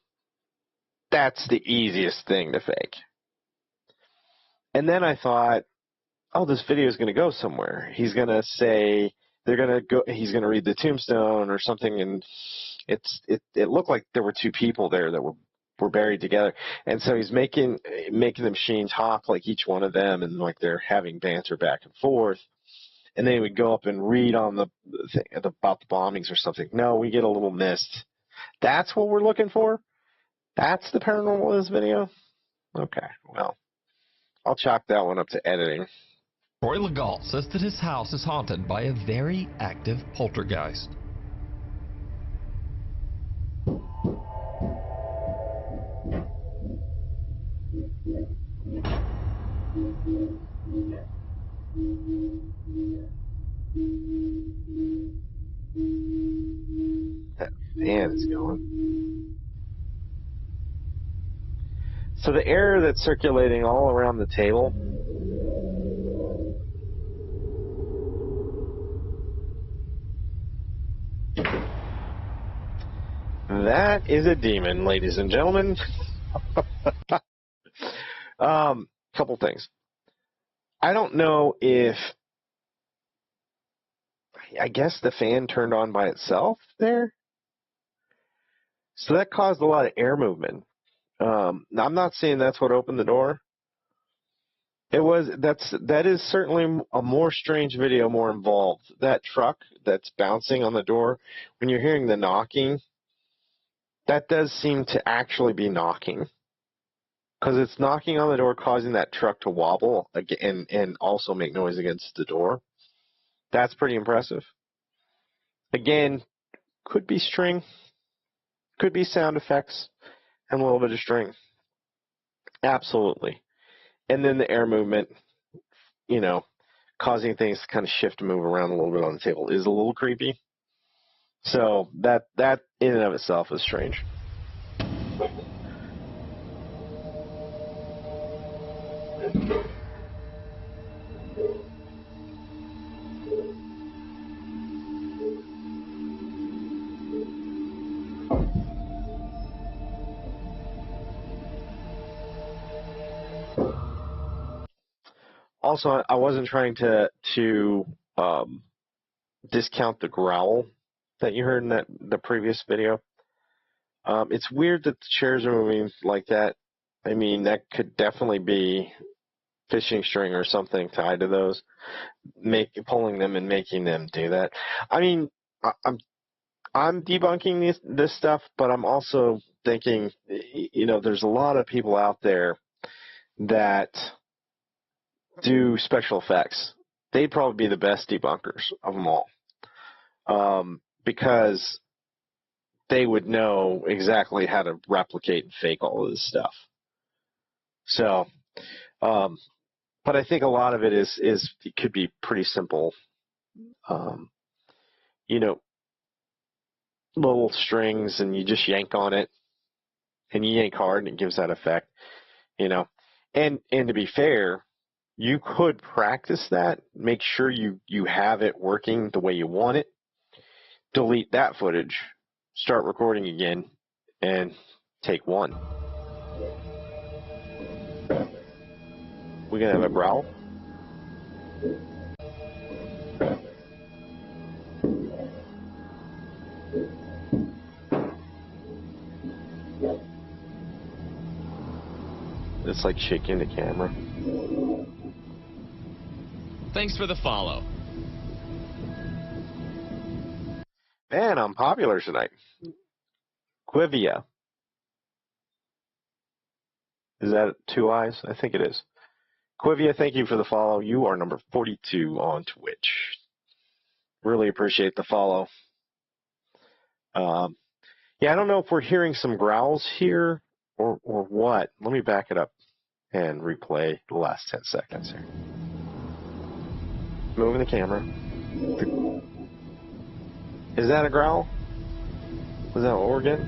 that's the easiest thing to fake. And then I thought, oh, this video is going to go somewhere. He's going to say, he's going to read the tombstone or something, and it looked like there were two people there that were buried together. And so he's making the machine talk like each one of them, and like they're having banter back and forth. And then he would go up and read on the thing about the bombings or something. No, we get a little mist. That's what we're looking for? That's the paranormal in this video? Okay, well, I'll chalk that one up to editing. Troy Legault says that his house is haunted by a very active poltergeist. That fan is going. So the air that's circulating all around the table, that is a demon, ladies and gentlemen. Couple things. I don't know if, I guess the fan turned on by itself there. So that caused a lot of air movement. Now I'm not saying that's what opened the door. That is certainly a more strange video, more involved. That truck that's bouncing on the door, when you're hearing the knocking, that does seem to actually be knocking. because it's knocking on the door, causing that truck to wobble and also make noise against the door. That's pretty impressive. Again, could be string, could be sound effects, and a little bit of string. Absolutely. And then the air movement, you know, causing things to kind of shift and move around a little bit on the table is a little creepy. So that in and of itself is strange. Also, I wasn't trying to discount the growl that you heard in the previous video. It's weird that the chairs are moving like that. I mean, that could definitely be fishing string or something tied to those, pulling them and making them do that. I mean, I'm debunking this stuff, but I'm also thinking, you know, there's a lot of people out there that do special effects. They'd probably be the best debunkers of them all, because they would know exactly how to replicate and fake all of this stuff. So, but I think a lot of it is it could be pretty simple. You know, little strings, and you just yank on it, and you yank hard, and it gives that effect. You know, and to be fair, you could practice that. Make sure you have it working the way you want it. Delete that footage, start recording again, and take one. We gonna have a growl? It's like shaking the camera. Thanks for the follow. Man, I'm popular tonight. Quivia. Is that 2 eyes? I think it is. Quivia, thank you for the follow. You are number 42 on Twitch. Really appreciate the follow. Yeah, I don't know if we're hearing some growls here or what. Let me back it up and replay the last 10 seconds here. Moving the camera. Is that a growl? Was that what we're getting?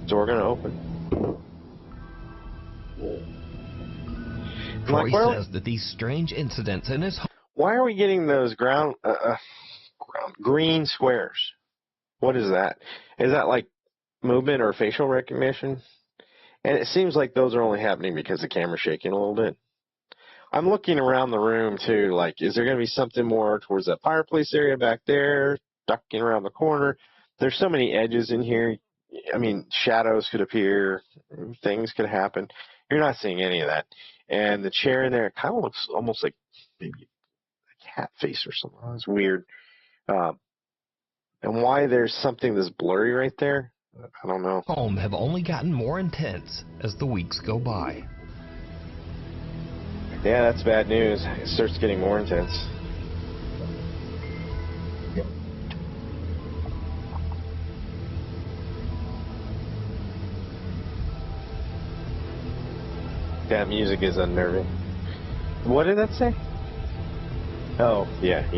Door gonna open. Troy says that these strange incidents in his home. Why are we getting those green squares? What is that? Is that like movement or facial recognition? And it seems like those are only happening because the camera's shaking a little bit. I'm looking around the room too, like, is there going to be something more towards that fireplace area back there, ducking around the corner? There's so many edges in here. I mean, shadows could appear, things could happen. You're not seeing any of that. And the chair in there, it kind of looks almost like maybe a cat face or something. It's weird. And why there's something that's blurry right there, I don't know. Home have only gotten more intense as the weeks go by. Yeah, that's bad news. It starts getting more intense. That music is unnerving. What did that say? Oh, yeah.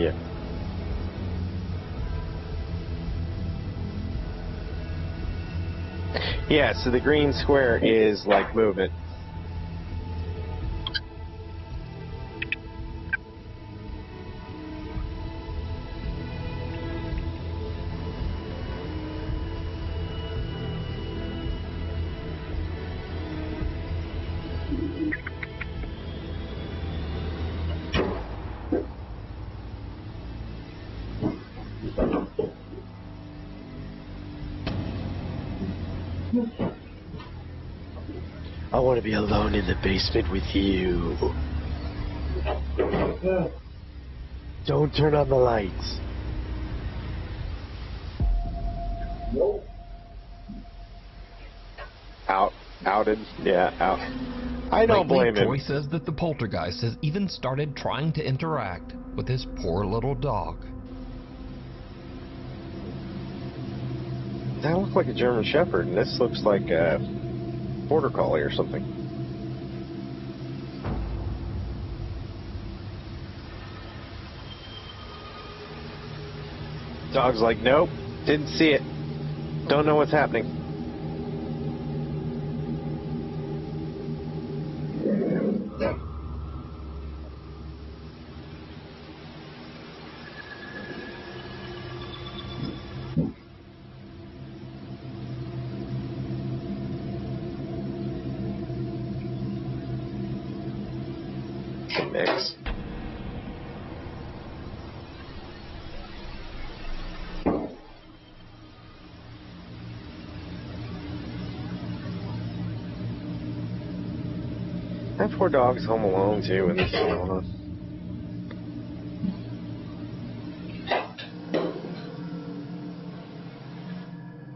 Yeah, so the green square is like movement. I want to be alone in the basement with you. Don't turn on the lights. Outed. Yeah, out. I don't Lately, blame him. Troy says that the poltergeist has even started trying to interact with his poor little dog. That looks like a German Shepherd, and this looks like a Border Collie or something. Dog's like, nope, didn't see it. Don't know what's happening. Mix. That poor dog's home alone too when this is going on.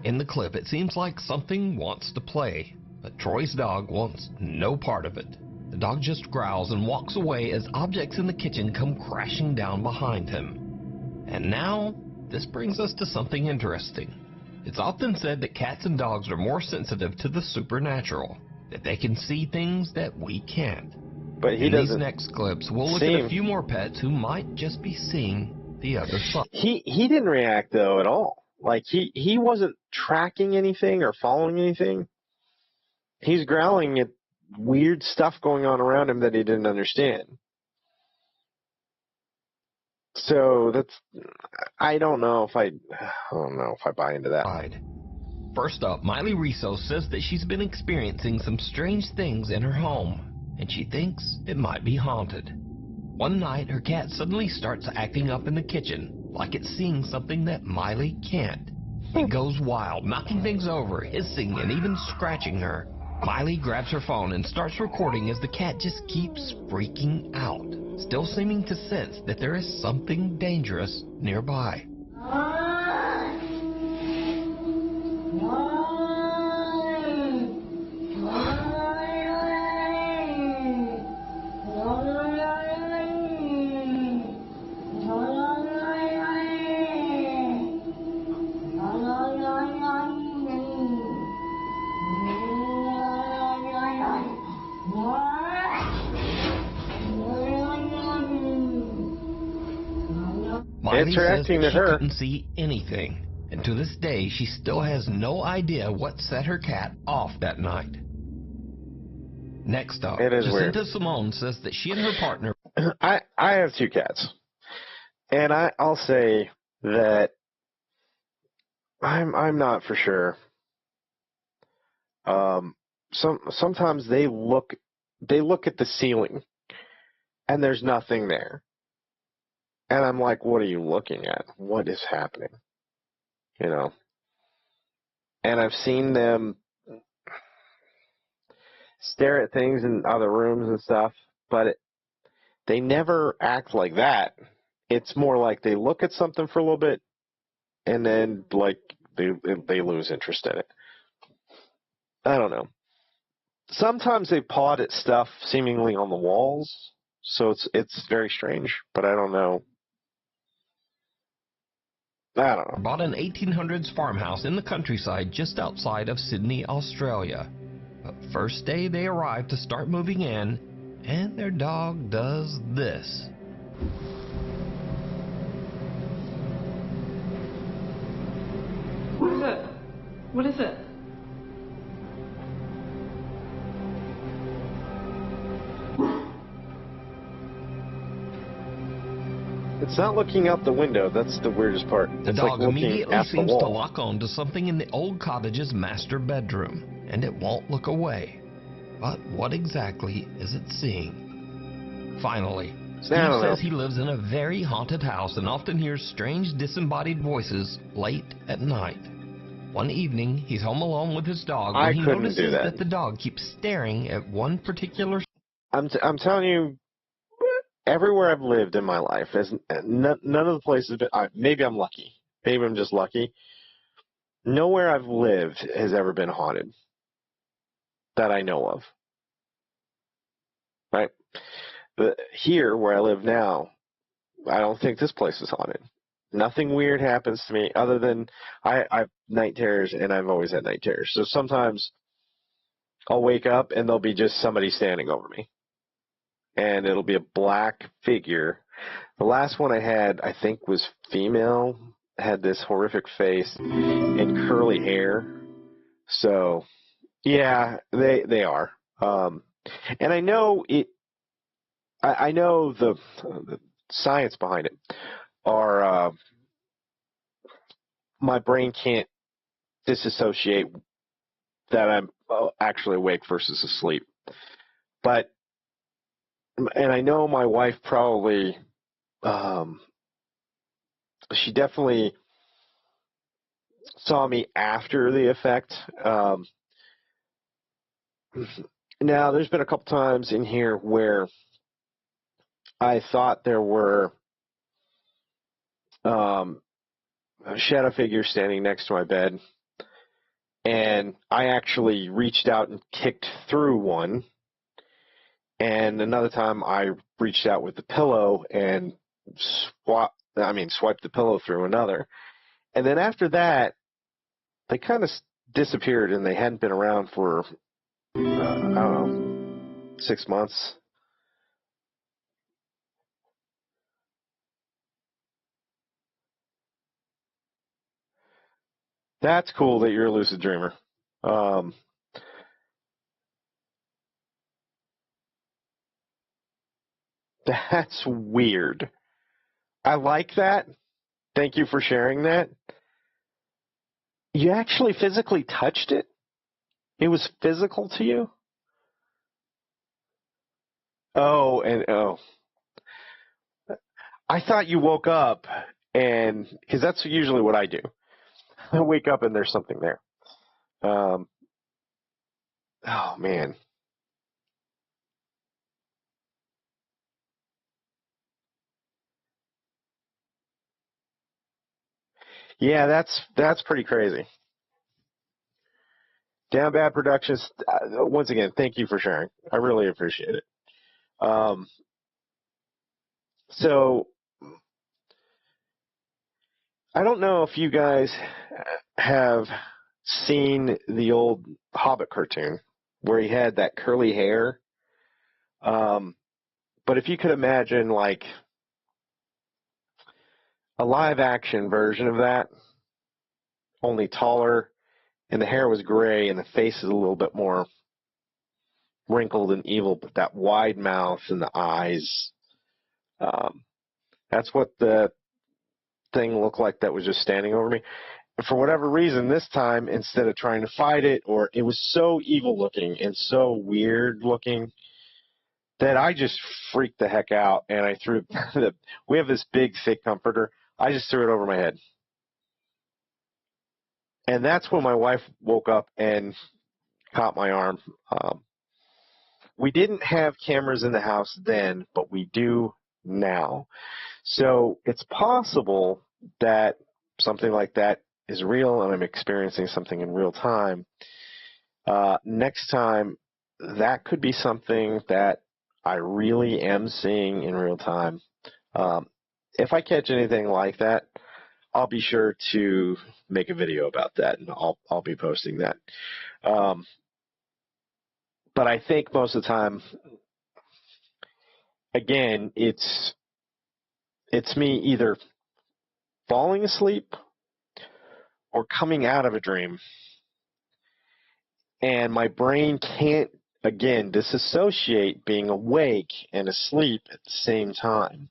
In the clip, it seems like something wants to play, but Troy's dog wants no part of it. The dog just growls and walks away as objects in the kitchen come crashing down behind him. And now, this brings us to something interesting. It's often said that cats and dogs are more sensitive to the supernatural, that they can see things that we can't. But he In doesn't. these next clips, we'll look at a few more pets who might just be seeing the other side. He didn't react though at all. Like he wasn't tracking anything or following anything. He's growling at weird stuff going on around him that he didn't understand. So I don't know if I buy into that. First up, Miley Riso says that she's been experiencing some strange things in her home, and she thinks it might be haunted. One night, her cat suddenly starts acting up in the kitchen, like it's seeing something that Miley can't. It goes wild, knocking things over, hissing, and even scratching her. Miley grabs her phone and starts recording as the cat just keeps freaking out, still seeming to sense that there is something dangerous nearby. Miley says that she couldn't see anything, and to this day she still has no idea what set her cat off that night. Next up, Jacinta Simone says that she and her partner... I have two cats, and I'll say that I'm not for sure. Sometimes they look at the ceiling, and there's nothing there. And I'm like, what are you looking at? What is happening? You know? And I've seen them stare at things in other rooms and stuff, but they never act like that. It's more like they look at something for a little bit, and then, like, they lose interest in it. I don't know. Sometimes they pawed at stuff seemingly on the walls, so it's very strange, but I don't know. I don't know. Bought an 1800s farmhouse in the countryside just outside of Sydney, Australia. But first day they arrive to start moving in, and their dog does this. What is it? What is it? It's not looking out the window. That's the weirdest part. The it's dog like immediately seems to lock on to something in the old cottage's master bedroom, and it won't look away. But what exactly is it seeing? Finally, Steve says he lives in a very haunted house and often hears strange disembodied voices late at night. One evening, he's home alone with his dog when he notices that the dog keeps staring at one particular... I'm telling you, everywhere I've lived in my life, none of the places, maybe I'm lucky. Maybe I'm just lucky. nowhere I've lived has ever been haunted that I know of. Right? But here, where I live now, I don't think this place is haunted. Nothing weird happens to me other than I have night terrors, and I've always had night terrors. So sometimes I'll wake up and there'll be just somebody standing over me. And it'll be a black figure. The last one I had, I think, was female, had this horrific face and curly hair. So, yeah, they are. And I know it. I know the science behind it. Are my brain can't disassociate that I'm actually awake versus asleep. But, and I know my wife probably, she definitely saw me after the effect. Now, there's been a couple times in here where I thought there were shadow figures standing next to my bed, and I actually reached out and kicked through one. And another time I reached out with the pillow and swiped the pillow through another. And then after that, they kind of disappeared, and they hadn't been around for, I don't know, 6 months. That's cool that you're a lucid dreamer. That's weird. I like that. Thank you for sharing that. You actually physically touched it? It was physical to you? Oh, I thought you woke up and, because that's usually what I do. I wake up and there's something there. Oh, man. Yeah, that's pretty crazy. Down Bad Productions, once again, thank you for sharing. I really appreciate it. So, I don't know if you guys have seen the old Hobbit cartoon where he had that curly hair. But if you could imagine like a live action version of that, only taller, and the hair was gray and the face is a little bit more wrinkled and evil, but that wide mouth and the eyes, that's what the thing looked like that was just standing over me. And for whatever reason, this time, instead of trying to fight it, or it was so evil looking and so weird looking that I just freaked the heck out, and I threw we have this big thick comforter. I just threw it over my head. And that's when my wife woke up and caught my arm. We didn't have cameras in the house then, but we do now. So it's possible that something like that is real and I'm experiencing something in real time. Next time, that could be something that I really am seeing in real time. If I catch anything like that, I'll be sure to make a video about that, and I'll be posting that. But I think most of the time, again, it's me either falling asleep or coming out of a dream, and my brain can't, again, disassociate being awake and asleep at the same time.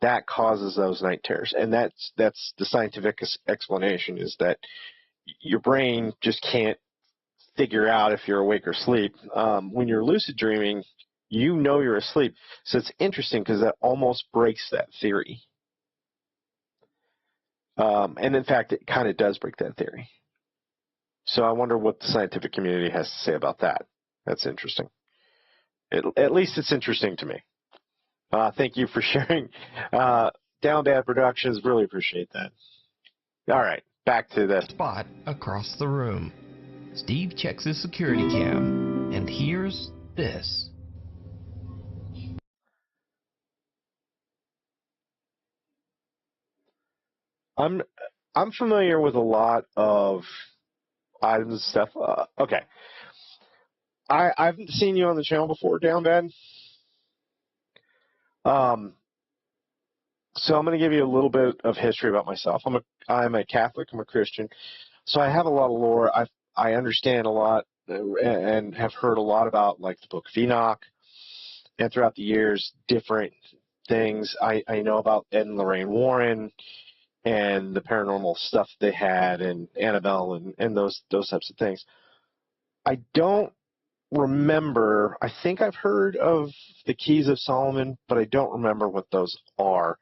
That causes those night terrors, and that's the scientific explanation, is that your brain just can't figure out if you're awake or asleep. When you're lucid dreaming, you know you're asleep. So it's interesting because that almost breaks that theory. And in fact, it kind of does break that theory. So I wonder what the scientific community has to say about that. That's interesting. At least it's interesting to me. Thank you for sharing. Down Bad Productions, really appreciate that. All right, back to the spot across the room. Steve checks his security cam and hears this. I'm familiar with a lot of items and stuff. Okay. I haven't seen you on the channel before, Down Bad. So I'm going to give you a little bit of history about myself. I'm a Catholic. I'm a Christian. So I have a lot of lore. I understand a lot and have heard a lot about like the Book of Enoch, and throughout the years, different things. I know about Ed and Lorraine Warren and the paranormal stuff they had, and Annabelle and those types of things. I don't remember. I think I've heard of the Keys of Solomon, but I don't remember what those are.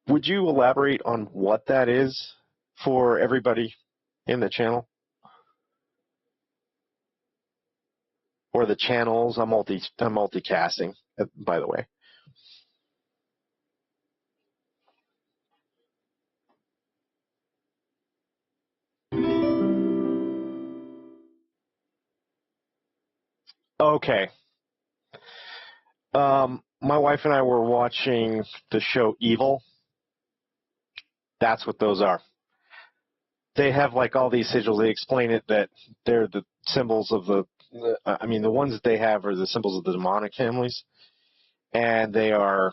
Would you elaborate on what that is for everybody in the channel? Or the channels? I'm multicasting, by the way. Okay. My wife and I were watching the show Evil. That's what those are. They have like all these sigils. They explain it that they're the symbols of the ones that they have are the symbols of the demonic families, and they are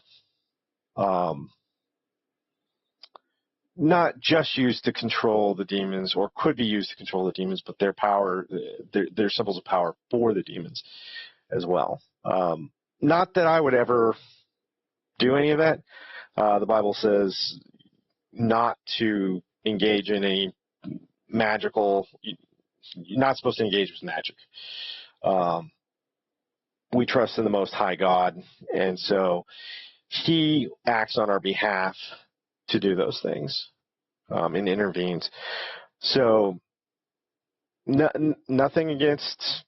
not just used to control the demons, or could be used to control the demons, but their power, they're symbols of power for the demons as well. Not that I would ever do any of that. The Bible says not to engage in any magical. You're not supposed to engage with magic. We trust in the Most High God, and so He acts on our behalf to do those things and intervenes. So nothing against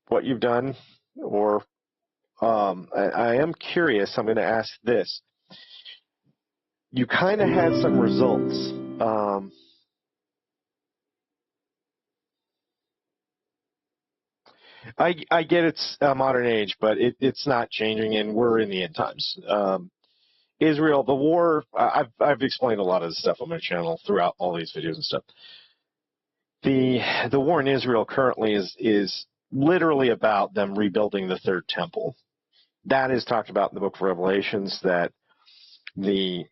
what you've done, or I am curious. I'm going to ask this. You kind of had some results. I get it's a modern age, but it's not changing, and we're in the end times. Israel, the war. I've explained a lot of this stuff on my channel throughout all these videos and stuff. The war in Israel currently is literally about them rebuilding the third temple. That is talked about in the book of Revelations, that the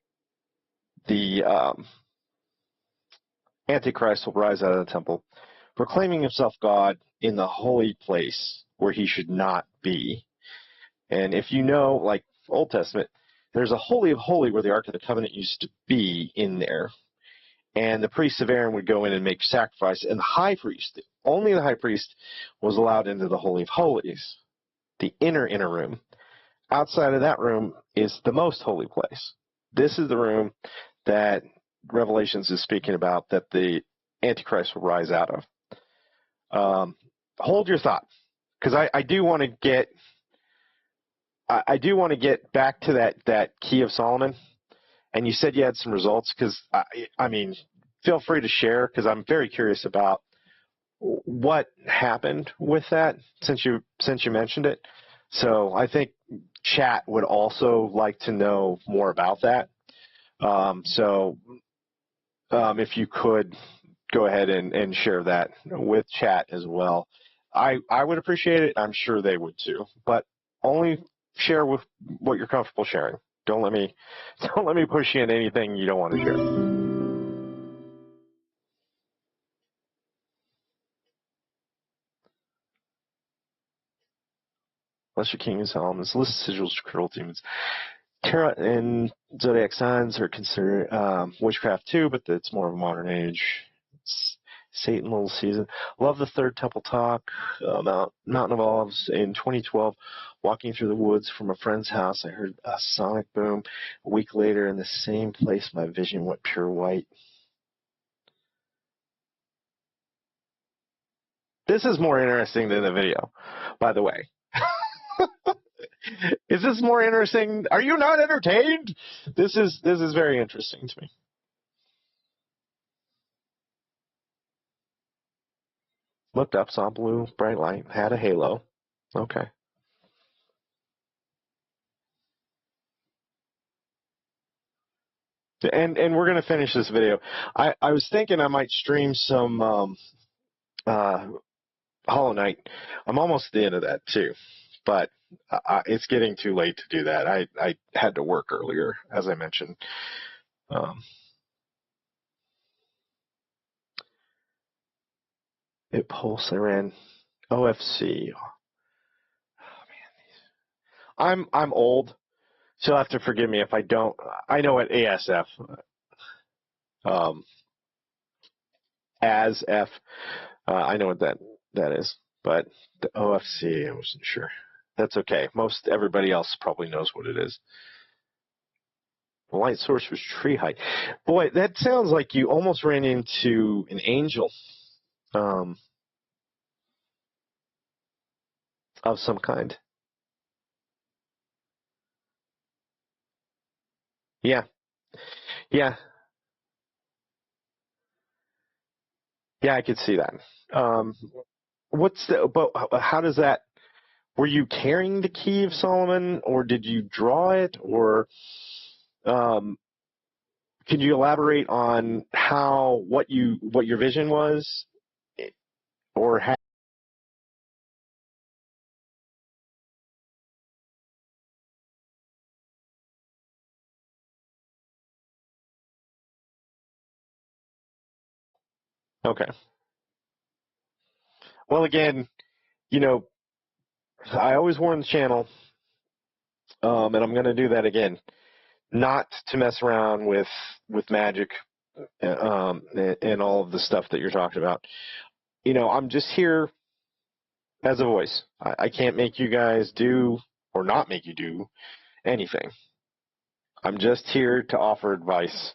Antichrist will rise out of the temple, proclaiming himself God in the holy place where he should not be. And if you know, like Old Testament, there's a Holy of Holies where the Ark of the Covenant used to be in there. And the priests of Aaron would go in and make sacrifice. And the high priest, only the high priest, was allowed into the Holy of Holies, the inner room. Outside of that room is the most holy place. This is the room that Revelations is speaking about, that the Antichrist will rise out of. Hold your thought, because I do want to get back to that Key of Solomon. And you said you had some results, because I mean, feel free to share, because I'm very curious about what happened with that since you mentioned it. So I think chat would also like to know more about that. If you could go ahead and share that with chat as well, I would appreciate it. I'm sure they would too, but only share with what you're comfortable sharing. Don't let me push you in anything you don't want to share. Lesser King of Solomon's list of sigils to control demons. Tarot and zodiac signs are considered witchcraft too, but it's more of a modern age. It's Satan little season. Love the third temple talk. Mountain of Olives in 2012. Walking through the woods from a friend's house, I heard a sonic boom. A week later, in the same place, my vision went pure white. This is more interesting than the video, by the way. Is this more interesting? Are you not entertained? This is very interesting to me. Looked up, saw blue, bright light, had a halo. Okay. And we're going to finish this video. I was thinking I might stream some Hollow Knight. I'm almost at the end of that too, but it's getting too late to do that. I had to work earlier, as I mentioned. It pulse. I ran OFC. Oh man, I'm old, so you'll have to forgive me if I don't. I know what ASF. As F. I know what that is, but the OFC, I wasn't sure. That's okay. Most everybody else probably knows what it is. The light source was tree height. Boy, that sounds like you almost ran into an angel of some kind. Yeah, yeah, yeah. I could see that. But how does that? Were you carrying the key of Solomon, or did you draw it, or can you elaborate on what your vision was, or how? Okay. Well, again, I always warn the channel, and I'm going to do that again, not to mess around with magic and all of the stuff that you're talking about. I'm just here as a voice. I can't make you guys do or not make you do anything. I'm just here to offer advice.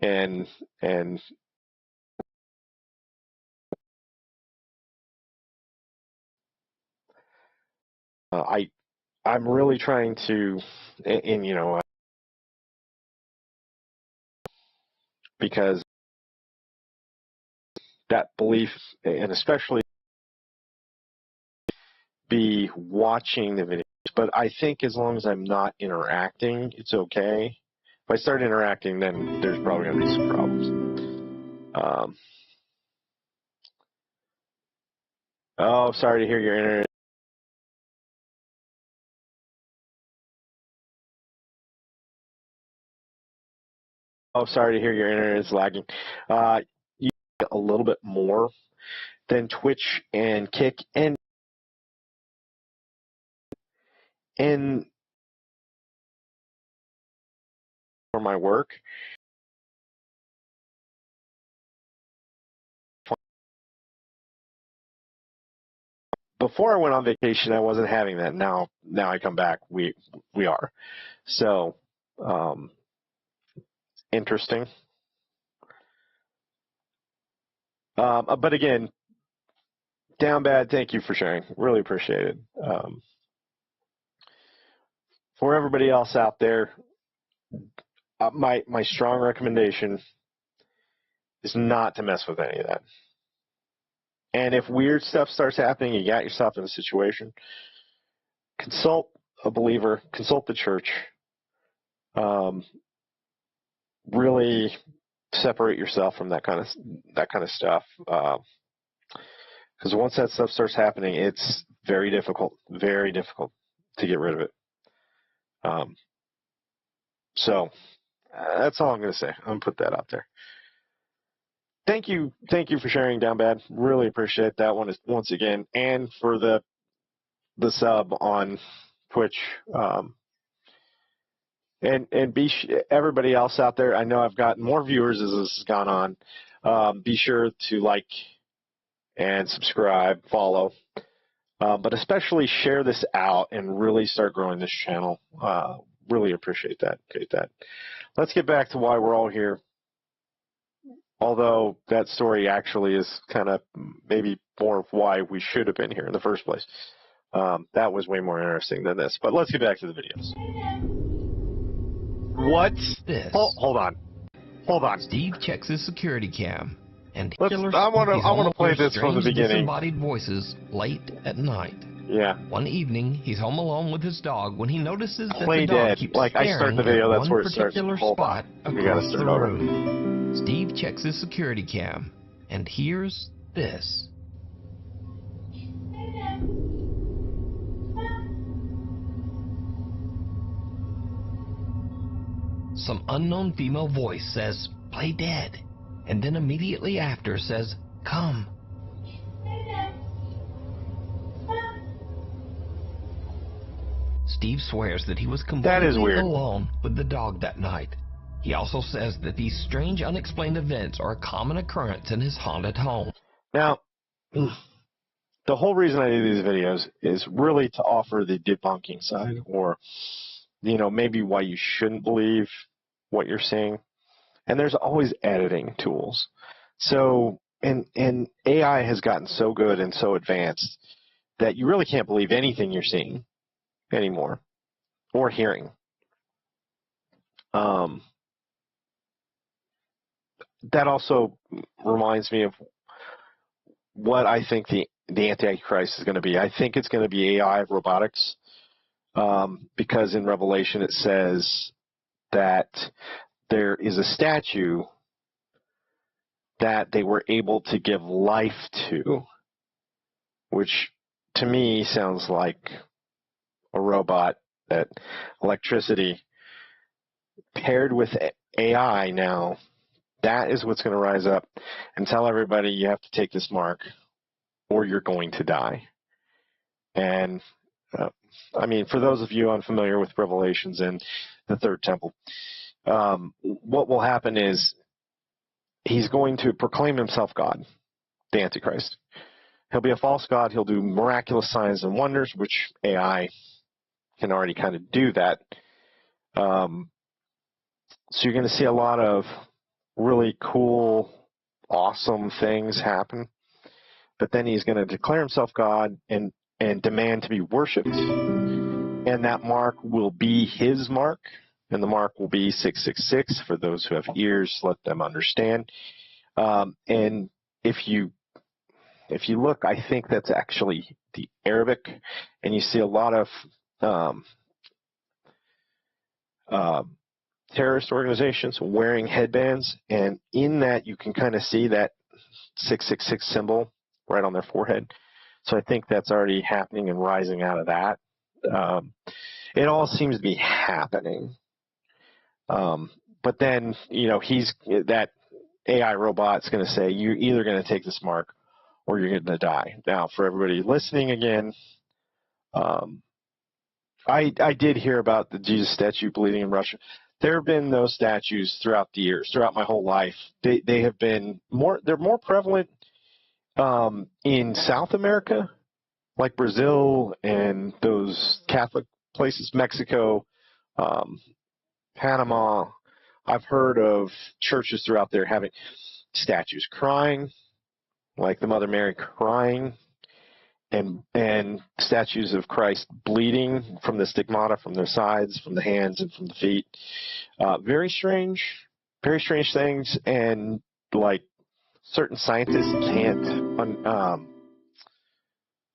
And I'm really trying to, and because that belief, and especially be watching the videos. But I think as long as I'm not interacting, it's okay. If I start interacting, then there's probably going to be some problems. Oh, sorry to hear your internet. Oh, sorry to hear your internet is lagging. You a little bit more than Twitch and Kick, and for my work. Before I went on vacation, I wasn't having that. Now I come back, we are. So, interesting. But again, Down Bad, thank you for sharing. Really appreciate it. For everybody else out there, my strong recommendation is not to mess with any of that. And if weird stuff starts happening, you got yourself in a situation, consult a believer, consult the church. Really separate yourself from that kind of stuff. Because once that stuff starts happening, it's very difficult to get rid of it. So that's all I'm going to say. I'm going to put that out there. Thank you for sharing, Down Bad. Really appreciate that one once again, and for the sub on Twitch. And everybody else out there. I know I've gotten more viewers as this has gone on. Be sure to like and subscribe, follow, but especially share this out and really start growing this channel. really appreciate that. Let's get back to why we're all here. Although that story actually is kind of maybe more of why we should have been here in the first place. That was way more interesting than this. But let's get back to the videos. What's this? Hold on. Steve checks his security cam, and I want to play this from the beginning. Disembodied voices late at night. Yeah. One evening, he's home alone with his dog when he notices that Play the dog dead. keeps Like I staring start the video, at that's one where it starts. particular Hold spot on. We gotta across the start over. room. Steve checks his security cam, and hears this. Some unknown female voice says, "Play dead," and then immediately after says, "Come." Steve swears that he was completely alone with the dog that night. He also says that these strange, unexplained events are a common occurrence in his haunted home. Now, the whole reason I do these videos is really to offer the debunking side, or, maybe why you shouldn't believe what you're seeing. And there's always editing tools. So, and AI has gotten so good and so advanced that you really can't believe anything you're seeing anymore or hearing. That also reminds me of what I think the Antichrist is going to be. I think it's going to be AI robotics, because in Revelation it says that there is a statue that they were able to give life to, which to me sounds like a robot, that electricity paired with AI now, that is what's going to rise up and tell everybody you have to take this mark or you're going to die. And for those of you unfamiliar with Revelations and the third temple, what will happen is he's going to proclaim himself God, the Antichrist. He'll be a false god. He'll do miraculous signs and wonders, which AI can already kind of do that. So you're going to see a lot of really cool, awesome things happen. But then he's going to declare himself God and demand to be worshipped. And that mark will be his mark. And the mark will be 666. For those who have ears, let them understand. And if you look, I think that's actually the Arabic. And you see a lot of terrorist organizations wearing headbands. And in that, you can kind of see that 666 symbol right on their forehead. So I think that's already happening and rising out of that. It all seems to be happening. But then, that AI robot's going to say, you're either going to take this mark or you're going to die. Now, for everybody listening again, I did hear about the Jesus statue bleeding in Russia. There have been those statues throughout the years, throughout my whole life. They have been they're more prevalent in South America, like Brazil and those Catholic places, Mexico, Panama. I've heard of churches throughout there having statues crying, like the Mother Mary crying, and statues of Christ bleeding from the stigmata, from their sides, from the hands, and from the feet. Very strange things, and like certain scientists can't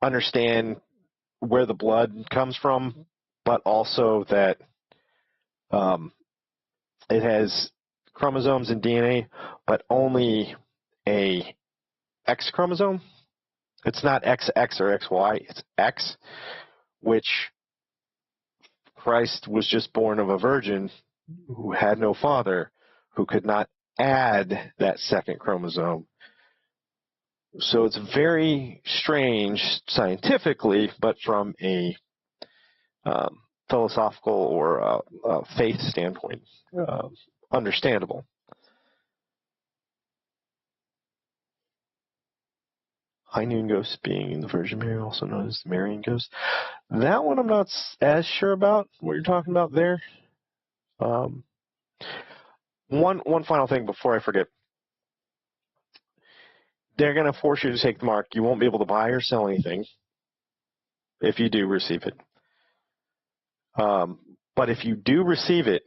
understand where the blood comes from, but also that it has chromosomes and DNA, but only a X chromosome. It's not XX or XY, it's X, which Christ was just born of a virgin who had no father, who could not add that second chromosome. So it's very strange scientifically, but from a philosophical or a faith standpoint, understandable. High noon ghost being the Virgin Mary, also known as the Marian ghost. That one I'm not as sure about what you're talking about there. One final thing before I forget. They're going to force you to take the mark. You won't be able to buy or sell anything if you do receive it. But if you do receive it,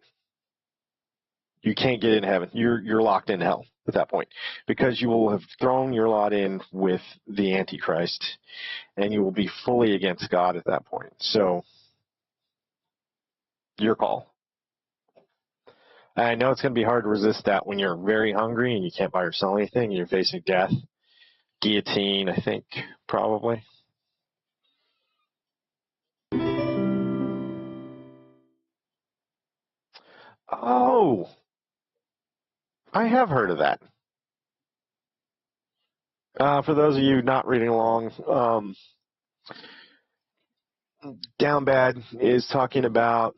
you can't get in heaven. You're locked in hell at that point, because you will have thrown your lot in with the Antichrist, and you will be fully against God at that point. So, your call. I know it's going to be hard to resist that when you're very hungry and you can't buy or sell anything, and you're facing death. Guillotine, I think, probably. Oh, I have heard of that. For those of you not reading along, Down Bad is talking about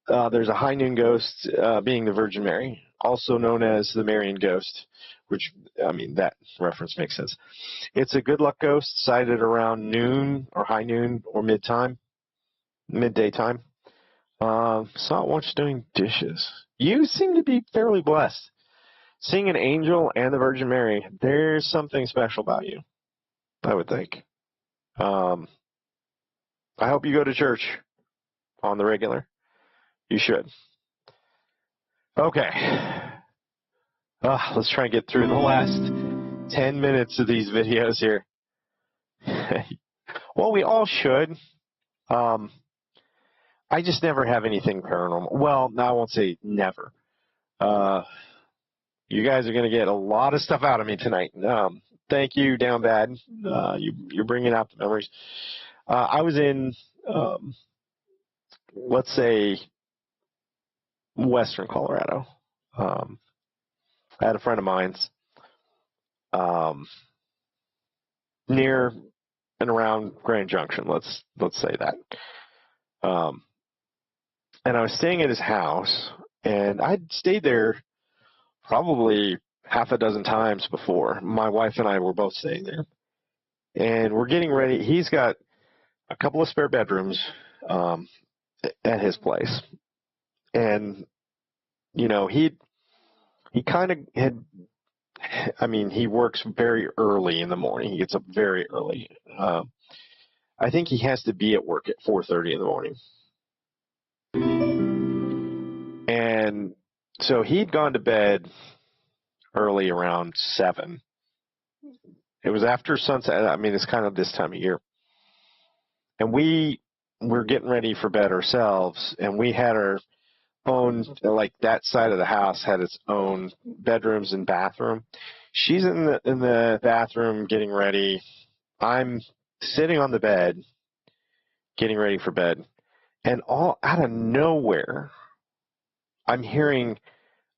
there's a high noon ghost being the Virgin Mary, also known as the Marian ghost, which, I mean, that reference makes sense. It's a good luck ghost sighted around noon or high noon or midday time. Saw it once doing dishes. You seem to be fairly blessed. Seeing an angel and the Virgin Mary, there's something special about you, I would think. I hope you go to church on the regular. You should. Okay. Let's try and get through the last 10 minutes of these videos here. Well, we all should. I just never have anything paranormal. Well, no, I won't say never. You guys are going to get a lot of stuff out of me tonight. Thank you, Down Bad. You're bringing out the memories. I was in, let's say, Western Colorado. I had a friend of mine's near and around Grand Junction. Let's say that. And I was staying at his house, and I'd stayed there probably half a dozen times before. My wife and I were both staying there. And we're getting ready. He's got a couple of spare bedrooms at his place. And, you know, he kind of had, I mean, he works very early in the morning. He gets up very early. I think he has to be at work at 4:30 in the morning. And so he'd gone to bed early around 7. It was after sunset. I mean, it's kind of this time of year. And we were getting ready for bed ourselves, and we had our own, like that side of the house had its own bedrooms and bathroom. She's in the bathroom getting ready. I'm sitting on the bed getting ready for bed. And all out of nowhere, I'm hearing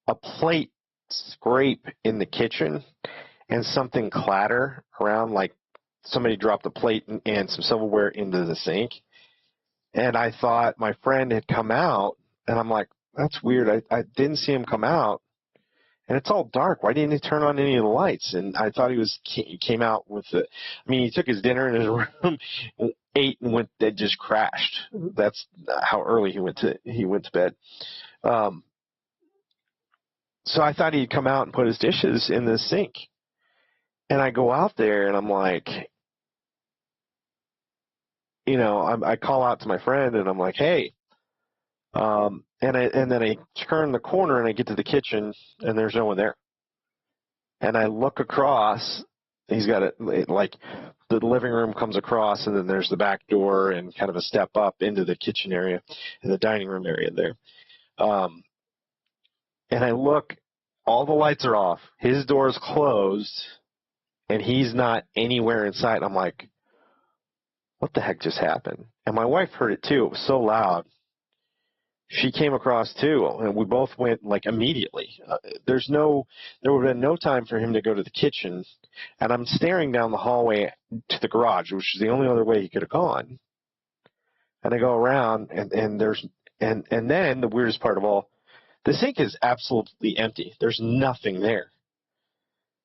a plate scrape in the kitchen and something clatter around, like somebody dropped a plate and some silverware into the sink. And I thought my friend had come out, and I'm like, that's weird. I didn't see him come out. And it's all dark. Why didn't he turn on any of the lights? And I thought he came out with the, I mean, he took his dinner in his room, ate, and it just crashed. That's how early he went to bed. So I thought he'd come out and put his dishes in the sink. And I go out there, and I'm like, you know, I call out to my friend, and I'm like, hey. And then I turn the corner, and I get to the kitchen, and there's no one there. And I look across. He's got it, like the living room comes across, and then there's the back door and kind of a step up into the kitchen area and the dining room area there. And I look, all the lights are off. His door's closed, and he's not anywhere inside. I'm like, what the heck just happened? And my wife heard it too. It was so loud. She came across too, and we both went like immediately. There would have been no time for him to go to the kitchen, and I'm staring down the hallway to the garage, which is the only other way he could have gone. And I go around, and then the weirdest part of all, the sink is absolutely empty. There's nothing there.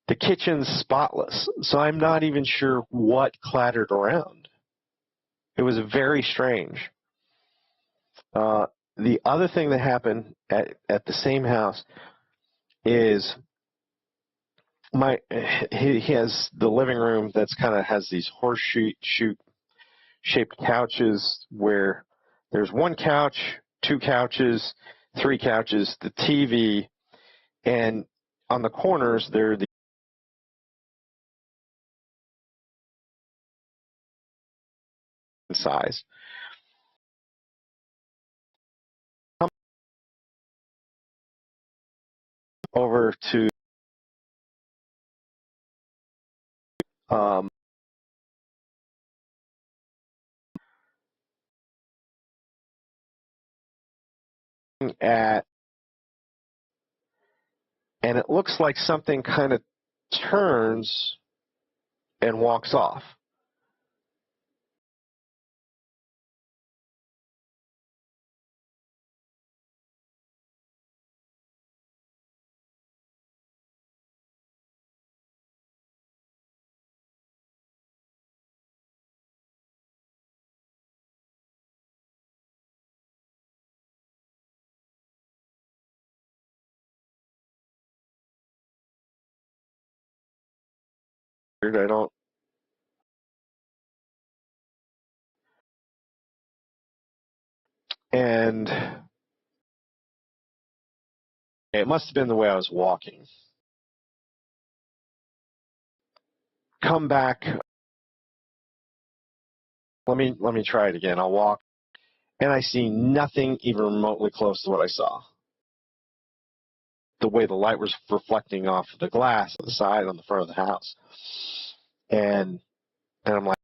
The kitchen's spotless, so I'm not even sure what clattered around. It was very strange. the other thing that happened at the same house is he has the living room that's kind of has these horseshoe shaped couches where there's one couch, two couches, three couches, the TV, and on the corners there are the size. Over to at, and it looks like something kind of turns and walks off. I don't. And it must have been the way I was walking. Come back. Let me try it again. I'll walk, and I see nothing even remotely close to what I saw. The way the light was reflecting off the glass on the side on the front of the house, and I'm like,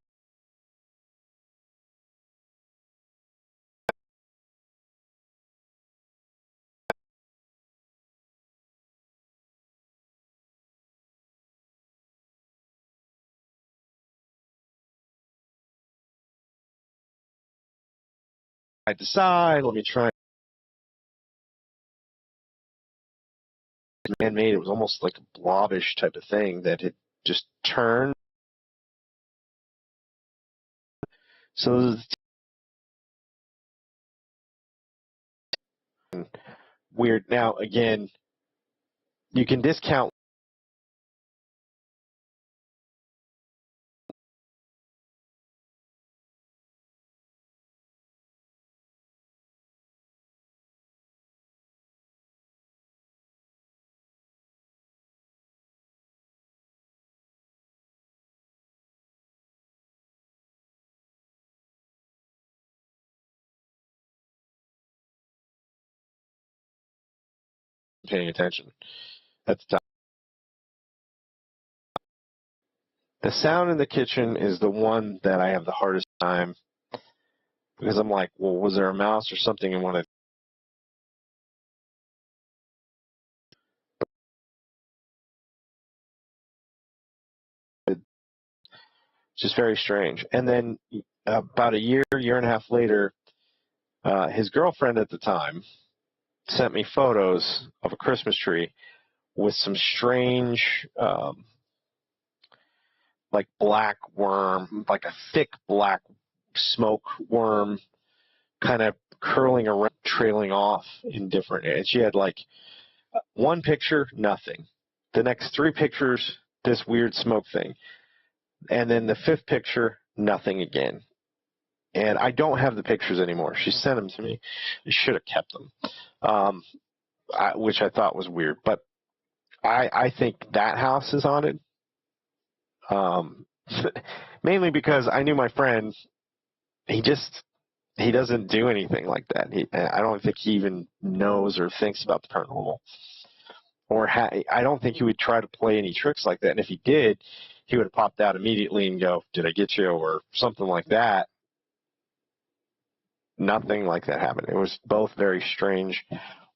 I decide. Let me try. Man-made. It was almost like a blobish type of thing that had just turned. So weird. Now again, you can discount paying attention at the time. The sound in the kitchen is the one that I have the hardest time because I'm like, well, was there a mouse or something in one of just very strange. And then about a year and a half later, his girlfriend at the time sent me photos of a Christmas tree with some strange, like black worm, like a thick black smoke worm kind of curling around, trailing off in different areas. She had like one picture, nothing. The next three pictures, this weird smoke thing. And then the fifth picture, nothing again. And I don't have the pictures anymore. She sent them to me. I should have kept them, which I thought was weird. But I think that house is haunted, mainly because I knew my friend. He doesn't do anything like that. I don't think he even knows or thinks about the paranormal. Or I don't think he would try to play any tricks like that. And if he did, he would have popped out immediately and go, "Did I get you?" or something like that. Nothing like that happened. It was both very strange,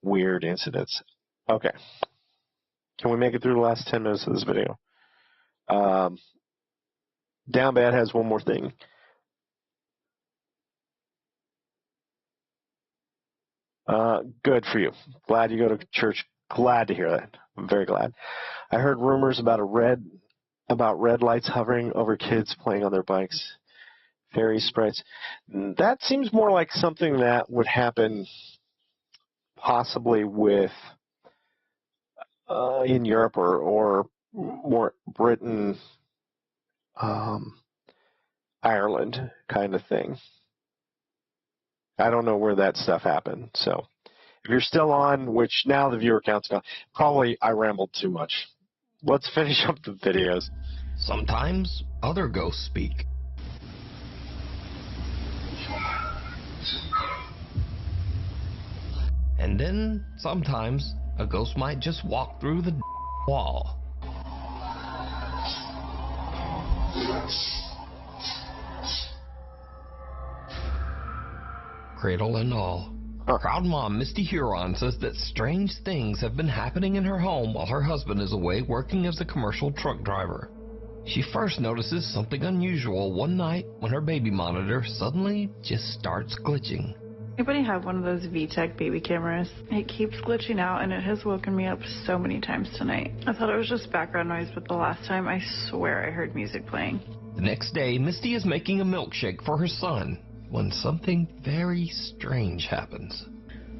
weird incidents. Okay. Can we make it through the last 10 minutes of this video? Down Bad has one more thing. Good for you. Glad you go to church. Glad to hear that. I'm very glad. I heard rumors about red lights hovering over kids playing on their bikes. Fairy sprites. That seems more like something that would happen possibly with in Europe or more Britain, Ireland kind of thing. I don't know where that stuff happened. So if you're still on, which now the viewer count's gone, probably I rambled too much. Let's finish up the videos. Sometimes other ghosts speak. And then, sometimes, a ghost might just walk through the wall. Cradle and all. Proud mom Misty Huron says that strange things have been happening in her home while her husband is away working as a commercial truck driver. She first notices something unusual one night when her baby monitor suddenly just starts glitching. Anybody have one of those VTech baby cameras? It keeps glitching out and it has woken me up so many times tonight. I thought it was just background noise, but the last time I swear I heard music playing. The next day, Misty is making a milkshake for her son when something very strange happens.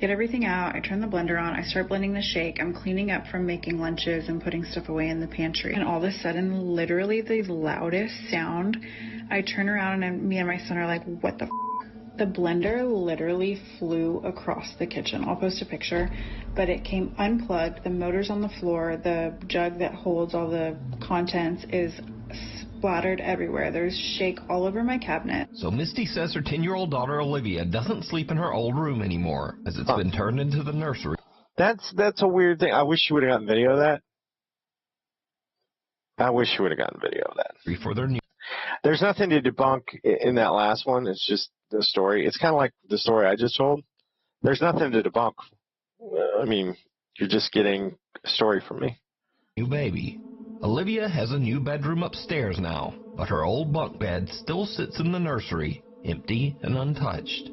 Get everything out, I turn the blender on, I start blending the shake, I'm cleaning up from making lunches and putting stuff away in the pantry. And all of a sudden, literally the loudest sound, I turn around and me and my son are like, what the f***? The blender literally flew across the kitchen. I'll post a picture, but it came unplugged. The motor's on the floor. The jug that holds all the contents is splattered everywhere. There's shake all over my cabinet. So Misty says her 10-year-old daughter Olivia doesn't sleep in her old room anymore, as it's been turned into the nursery. That's a weird thing. I wish you would have gotten video of that. I wish you would have gotten video of that. For their new There's nothing to debunk in that last one. It's just the story. It's kind of like the story I just told. There's nothing to debunk. I mean, you're just getting a story from me. New baby. Olivia has a new bedroom upstairs now, but her old bunk bed still sits in the nursery, empty and untouched.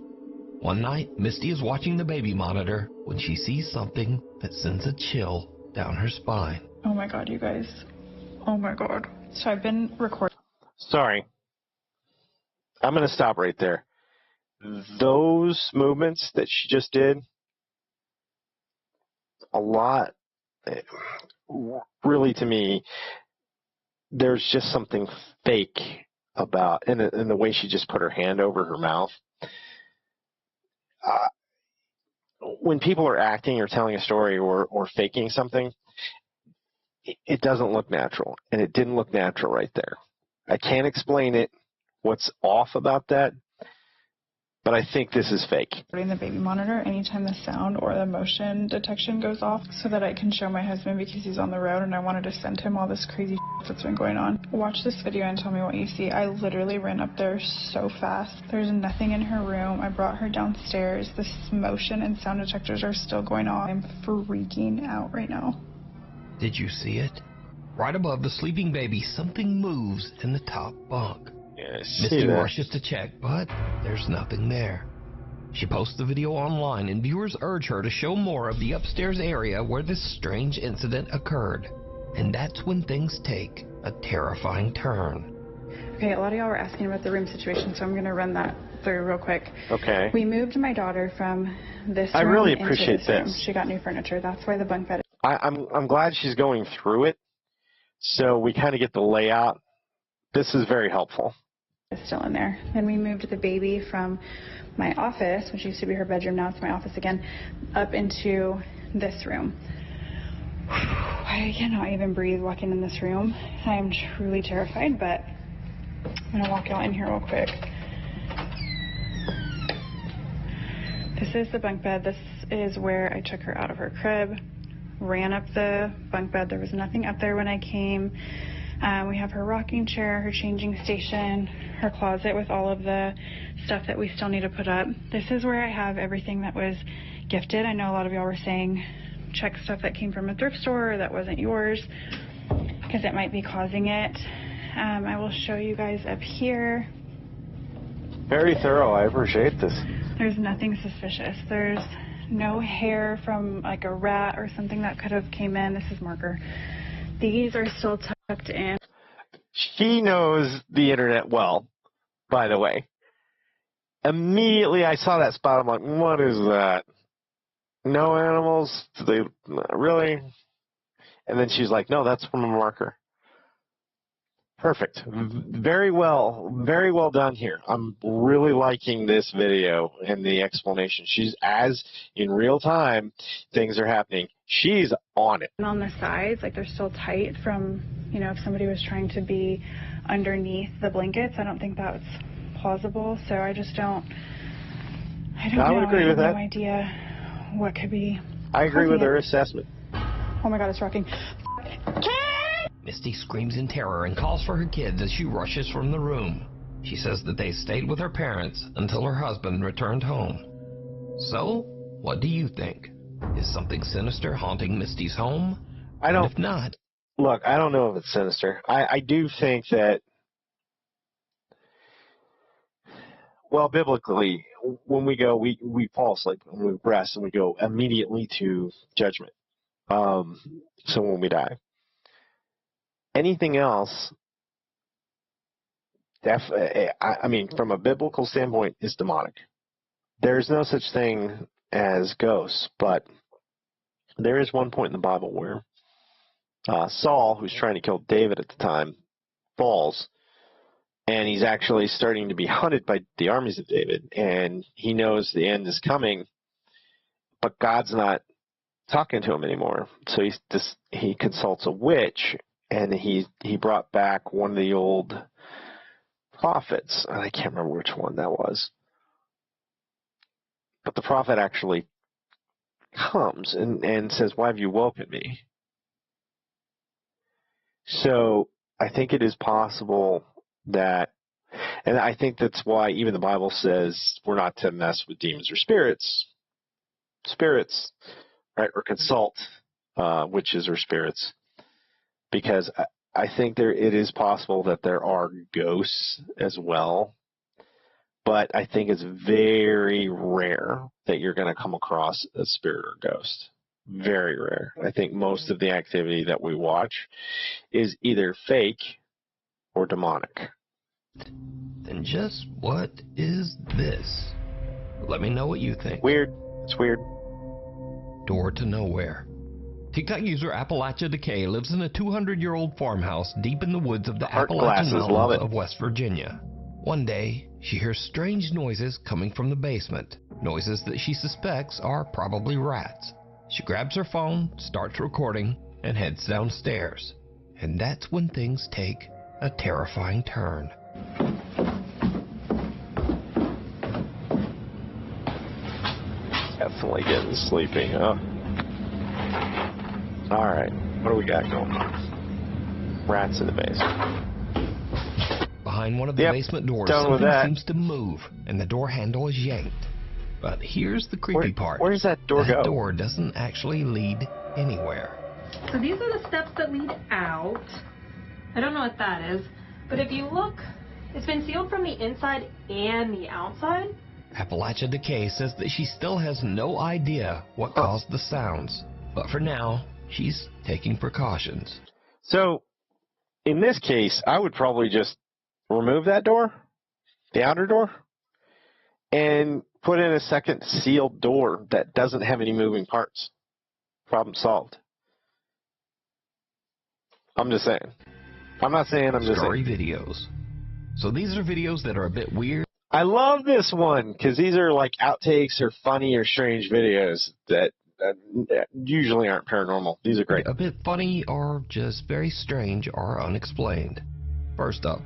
One night, Misty is watching the baby monitor when she sees something that sends a chill down her spine. Oh my god, you guys. Oh my god. So I've been recording. Sorry. I'm going to stop right there. Those movements that she just did, a lot, really to me, there's just something fake about, in the way she just put her hand over her mouth. When people are acting or telling a story or faking something, it doesn't look natural, and it didn't look natural right there. I can't explain it, what's off about that, but I think this is fake. Putting the baby monitor anytime the sound or the motion detection goes off so that I can show my husband because he's on the road and I wanted to send him all this crazy that's been going on. Watch this video and tell me what you see. I literally ran up there so fast. There's nothing in her room. I brought her downstairs. This motion and sound detectors are still going on. I'm freaking out right now. Did you see it? Right above the sleeping baby, something moves in the top bunk. Misty rushes to check, but there's nothing there. She posts the video online, and viewers urge her to show more of the upstairs area where this strange incident occurred. And that's when things take a terrifying turn. Okay, a lot of y'all were asking about the room situation, so I'm going to run that through real quick. Okay. We moved my daughter from this room I really into appreciate this room. this. She got new furniture. That's why the bunk bed I'm glad she's going through it, so we kind of get the layout. This is very helpful. is still in there. Then we moved the baby from my office, which used to be her bedroom, now it's my office again, up into this room. I cannot even breathe walking in this room. I am truly terrified, but I'm going to walk y'all in here real quick. This is the bunk bed. This is where I took her out of her crib, ran up the bunk bed. There was nothing up there when I came. We have her rocking chair, her changing station, her closet with all of the stuff that we still need to put up. This is where I have everything that was gifted. I know a lot of y'all were saying check stuff that came from a thrift store or that wasn't yours because it might be causing it. I will show you guys up here. Very thorough. I appreciate this. There's nothing suspicious. There's no hair from like a rat or something that could have came in. This is marker. These are still tucked in. She knows the internet well, by the way. Immediately I saw that spot. I'm like, what is that? No animals. They really? And then she's like, no, that's from a marker. Perfect. Very well done here. I'm really liking this video and the explanation. She's, as in real time, things are happening. She's on it. And on the sides, like they're still tight from, you know, if somebody was trying to be underneath the blankets. I don't think that's plausible. So I just don't, I don't know. I would agree with that. I have no idea what could be. I agree with her assessment. Oh my God, it's rocking. Misty screams in terror and calls for her kids as she rushes from the room. She says that they stayed with her parents until her husband returned home. So, what do you think? Is something sinister haunting Misty's home? I don't. And if not, look, I don't know if it's sinister. I do think that, well, biblically, when we go, we fall asleep and we rest and we go immediately to judgment. So when we die. Anything else, I mean, from a biblical standpoint, is demonic. There's no such thing as ghosts, but there is one point in the Bible where Saul, who's trying to kill David at the time, falls, and he's actually starting to be hunted by the armies of David, and he knows the end is coming, but God's not talking to him anymore. So he consults a witch, and he brought back one of the old prophets. I can't remember which one that was. But the prophet actually comes and says, why have you woken me? So I think it is possible that, and I think that's why even the Bible says we're not to mess with demons or spirits, right, or consult witches or spirits, because I think it is possible that there are ghosts as well, but I think it's very rare that you're going to come across a spirit or ghost. Very rare. I think most of the activity that we watch is either fake or demonic. then just what is this? Let me know what you think. Weird. It's weird. Door to nowhere. TikTok user Appalachia Decay lives in a 200-year-old farmhouse deep in the woods of the Appalachian Mountains of West Virginia. One day, she hears strange noises coming from the basement, noises that she suspects are probably rats. She grabs her phone, starts recording, and heads downstairs. And that's when things take a terrifying turn. Definitely getting sleepy, huh? Alright, what do we got going on? Rats in the basement. Behind one of the basement doors, something seems to move, and the door handle is yanked. But here's the creepy part. Where does that door go? That door doesn't actually lead anywhere. So these are the steps that lead out. I don't know what that is, but if you look, it's been sealed from the inside and the outside. Appalachia Decay says that she still has no idea what caused the sounds, but for now, she's taking precautions. So, in this case, I would probably just remove that door, the outer door, and put in a second sealed door that doesn't have any moving parts. Problem solved. I'm just saying. I'm not saying, I'm just saying. Story videos. So these are videos that are a bit weird. I love this one because these are like outtakes or funny or strange videos that usually aren't paranormal. These are great. A bit funny or just very strange or unexplained. First up,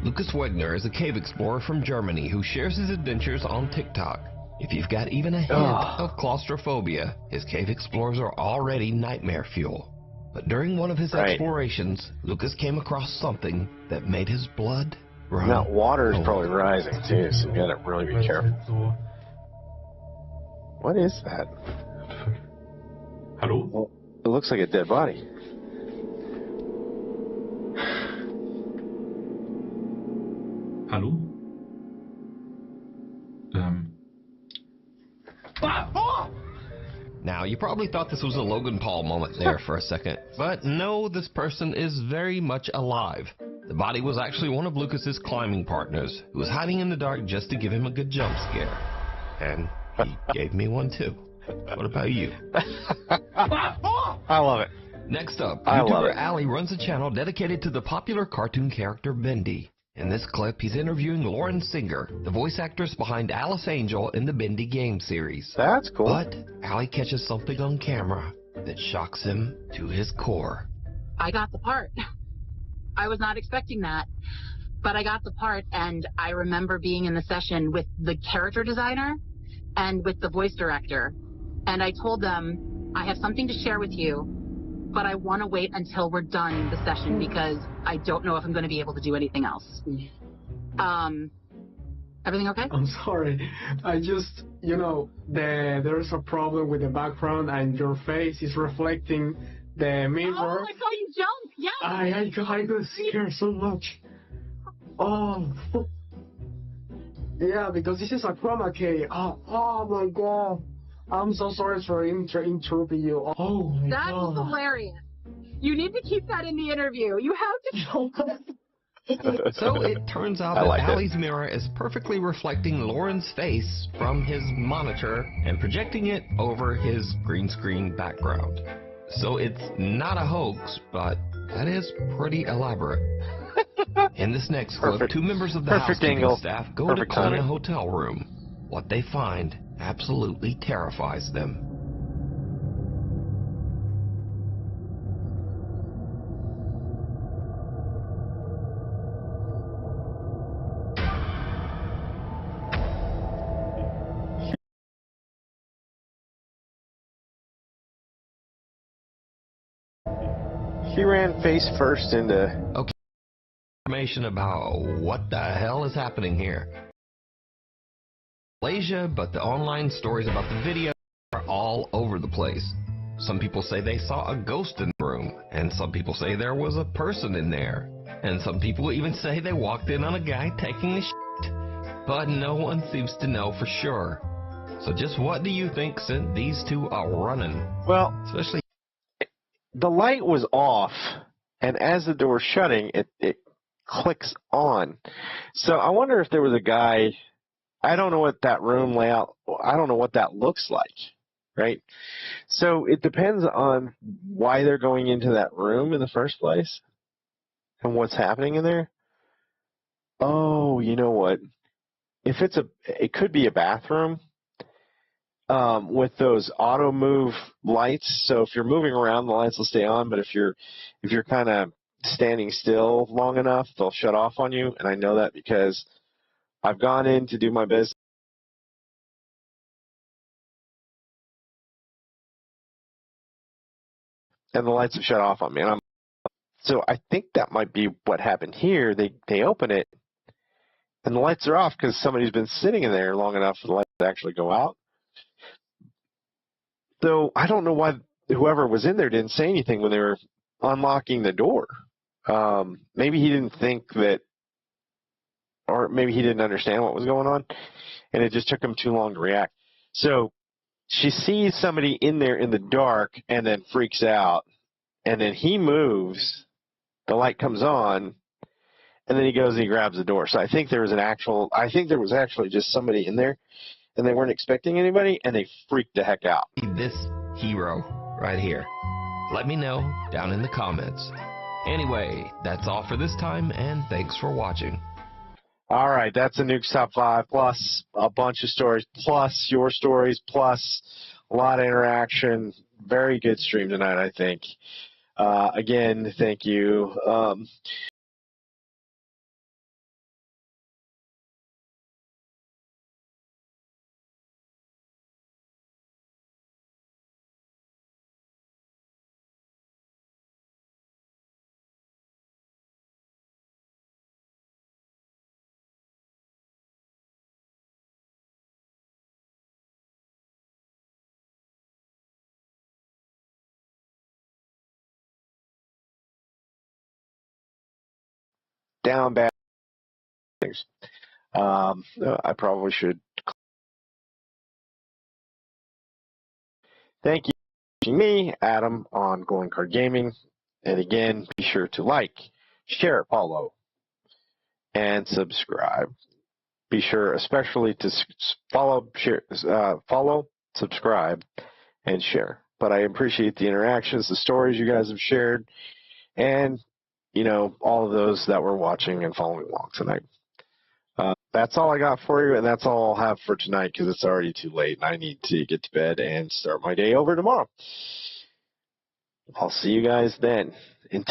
Lucas Wegner is a cave explorer from Germany who shares his adventures on TikTok. If you've got even a hint of claustrophobia, his cave explorers are already nightmare fuel. But during one of his explorations, Lucas came across something that made his blood run. Now, water is probably rising too, so you gotta really be careful. What is that? Hello? Well, it looks like a dead body. Hallo? Now, you probably thought this was a Logan Paul moment there for a second, but no, this person is very much alive. The body was actually one of Lucas's climbing partners, who was hiding in the dark just to give him a good jump scare. And he gave me one too. What about you? I love it. Next up, I love YouTuber it. Ali runs a channel dedicated to the popular cartoon character Bendy. In this clip, he's interviewing Lauren Singer, the voice actress behind Alice Angel in the Bendy game series. That's cool. But Ali catches something on camera that shocks him to his core. I got the part. I was not expecting that, but I got the part, and I remember being in the session with the character designer and with the voice director, and I told them, I have something to share with you, but I want to wait until we're done the session because I don't know if I'm going to be able to do anything else. Everything okay? I'm sorry. I just, there's a problem with the background and your face is reflecting the mirror. Oh, I saw you jump. Yeah. I got scared so much. Oh. Yeah, because this is a chroma key. Oh my God. I'm so sorry for interrupting you. Oh my That God. was hilarious. You need to keep that in the interview. You have to. So it turns out that Ali's mirror is perfectly reflecting Lauren's face from his monitor and projecting it over his green screen background. So it's not a hoax, but that is pretty elaborate. In this next clip, two members of the housekeeping staff go to clean a hotel room. What they find absolutely terrifies them. He ran face first into... Okay, information about what the hell is happening here. Malaysia, but the online stories about the video are all over the place. Some people say they saw a ghost in the room, and some people say there was a person in there, and some people even say they walked in on a guy taking a shit. But no one seems to know for sure. So just what do you think sent these two out running? Well, especially the light was off, and as the door's shutting, it clicks on. So I wonder if there was a guy. I don't know what that room layout, I don't know what that looks like, right? So it depends on why they're going into that room in the first place and what's happening in there. Oh, you know what? If it could be a bathroom with those auto move lights. So if you're moving around, the lights will stay on, but if you're kind of standing still long enough, they'll shut off on you. And I know that because I've gone in to do my business. And the lights have shut off on me. So I think that might be what happened here. They open it, and the lights are off because somebody's been sitting in there long enough for the lights to actually go out. So I don't know why whoever was in there didn't say anything when they were unlocking the door. Maybe he didn't think that, or maybe he didn't understand what was going on, and it just took him too long to react. So she sees somebody in there in the dark and then freaks out. And then he moves, the light comes on, and then he goes and he grabs the door. So I think there was actually just somebody in there, and they weren't expecting anybody, and they freaked the heck out. This hero right here. Let me know down in the comments. Anyway, that's all for this time, and thanks for watching. All right, that's a Nuke's Top 5, plus a bunch of stories, plus your stories, plus a lot of interaction. Very good stream tonight, I think. Again, thank you. Down bad things. I probably should. Thank you for watching me, Adam, on Glowing Card Gaming. And again, be sure to like, share, follow, and subscribe. Be sure especially to follow, share, follow, subscribe, and share. But I appreciate the interactions, the stories you guys have shared, and, you know, all of those that were watching and following along tonight. That's all I got for you, and that's all I'll have for tonight because it's already too late, and I need to get to bed and start my day over tomorrow. I'll see you guys then. Until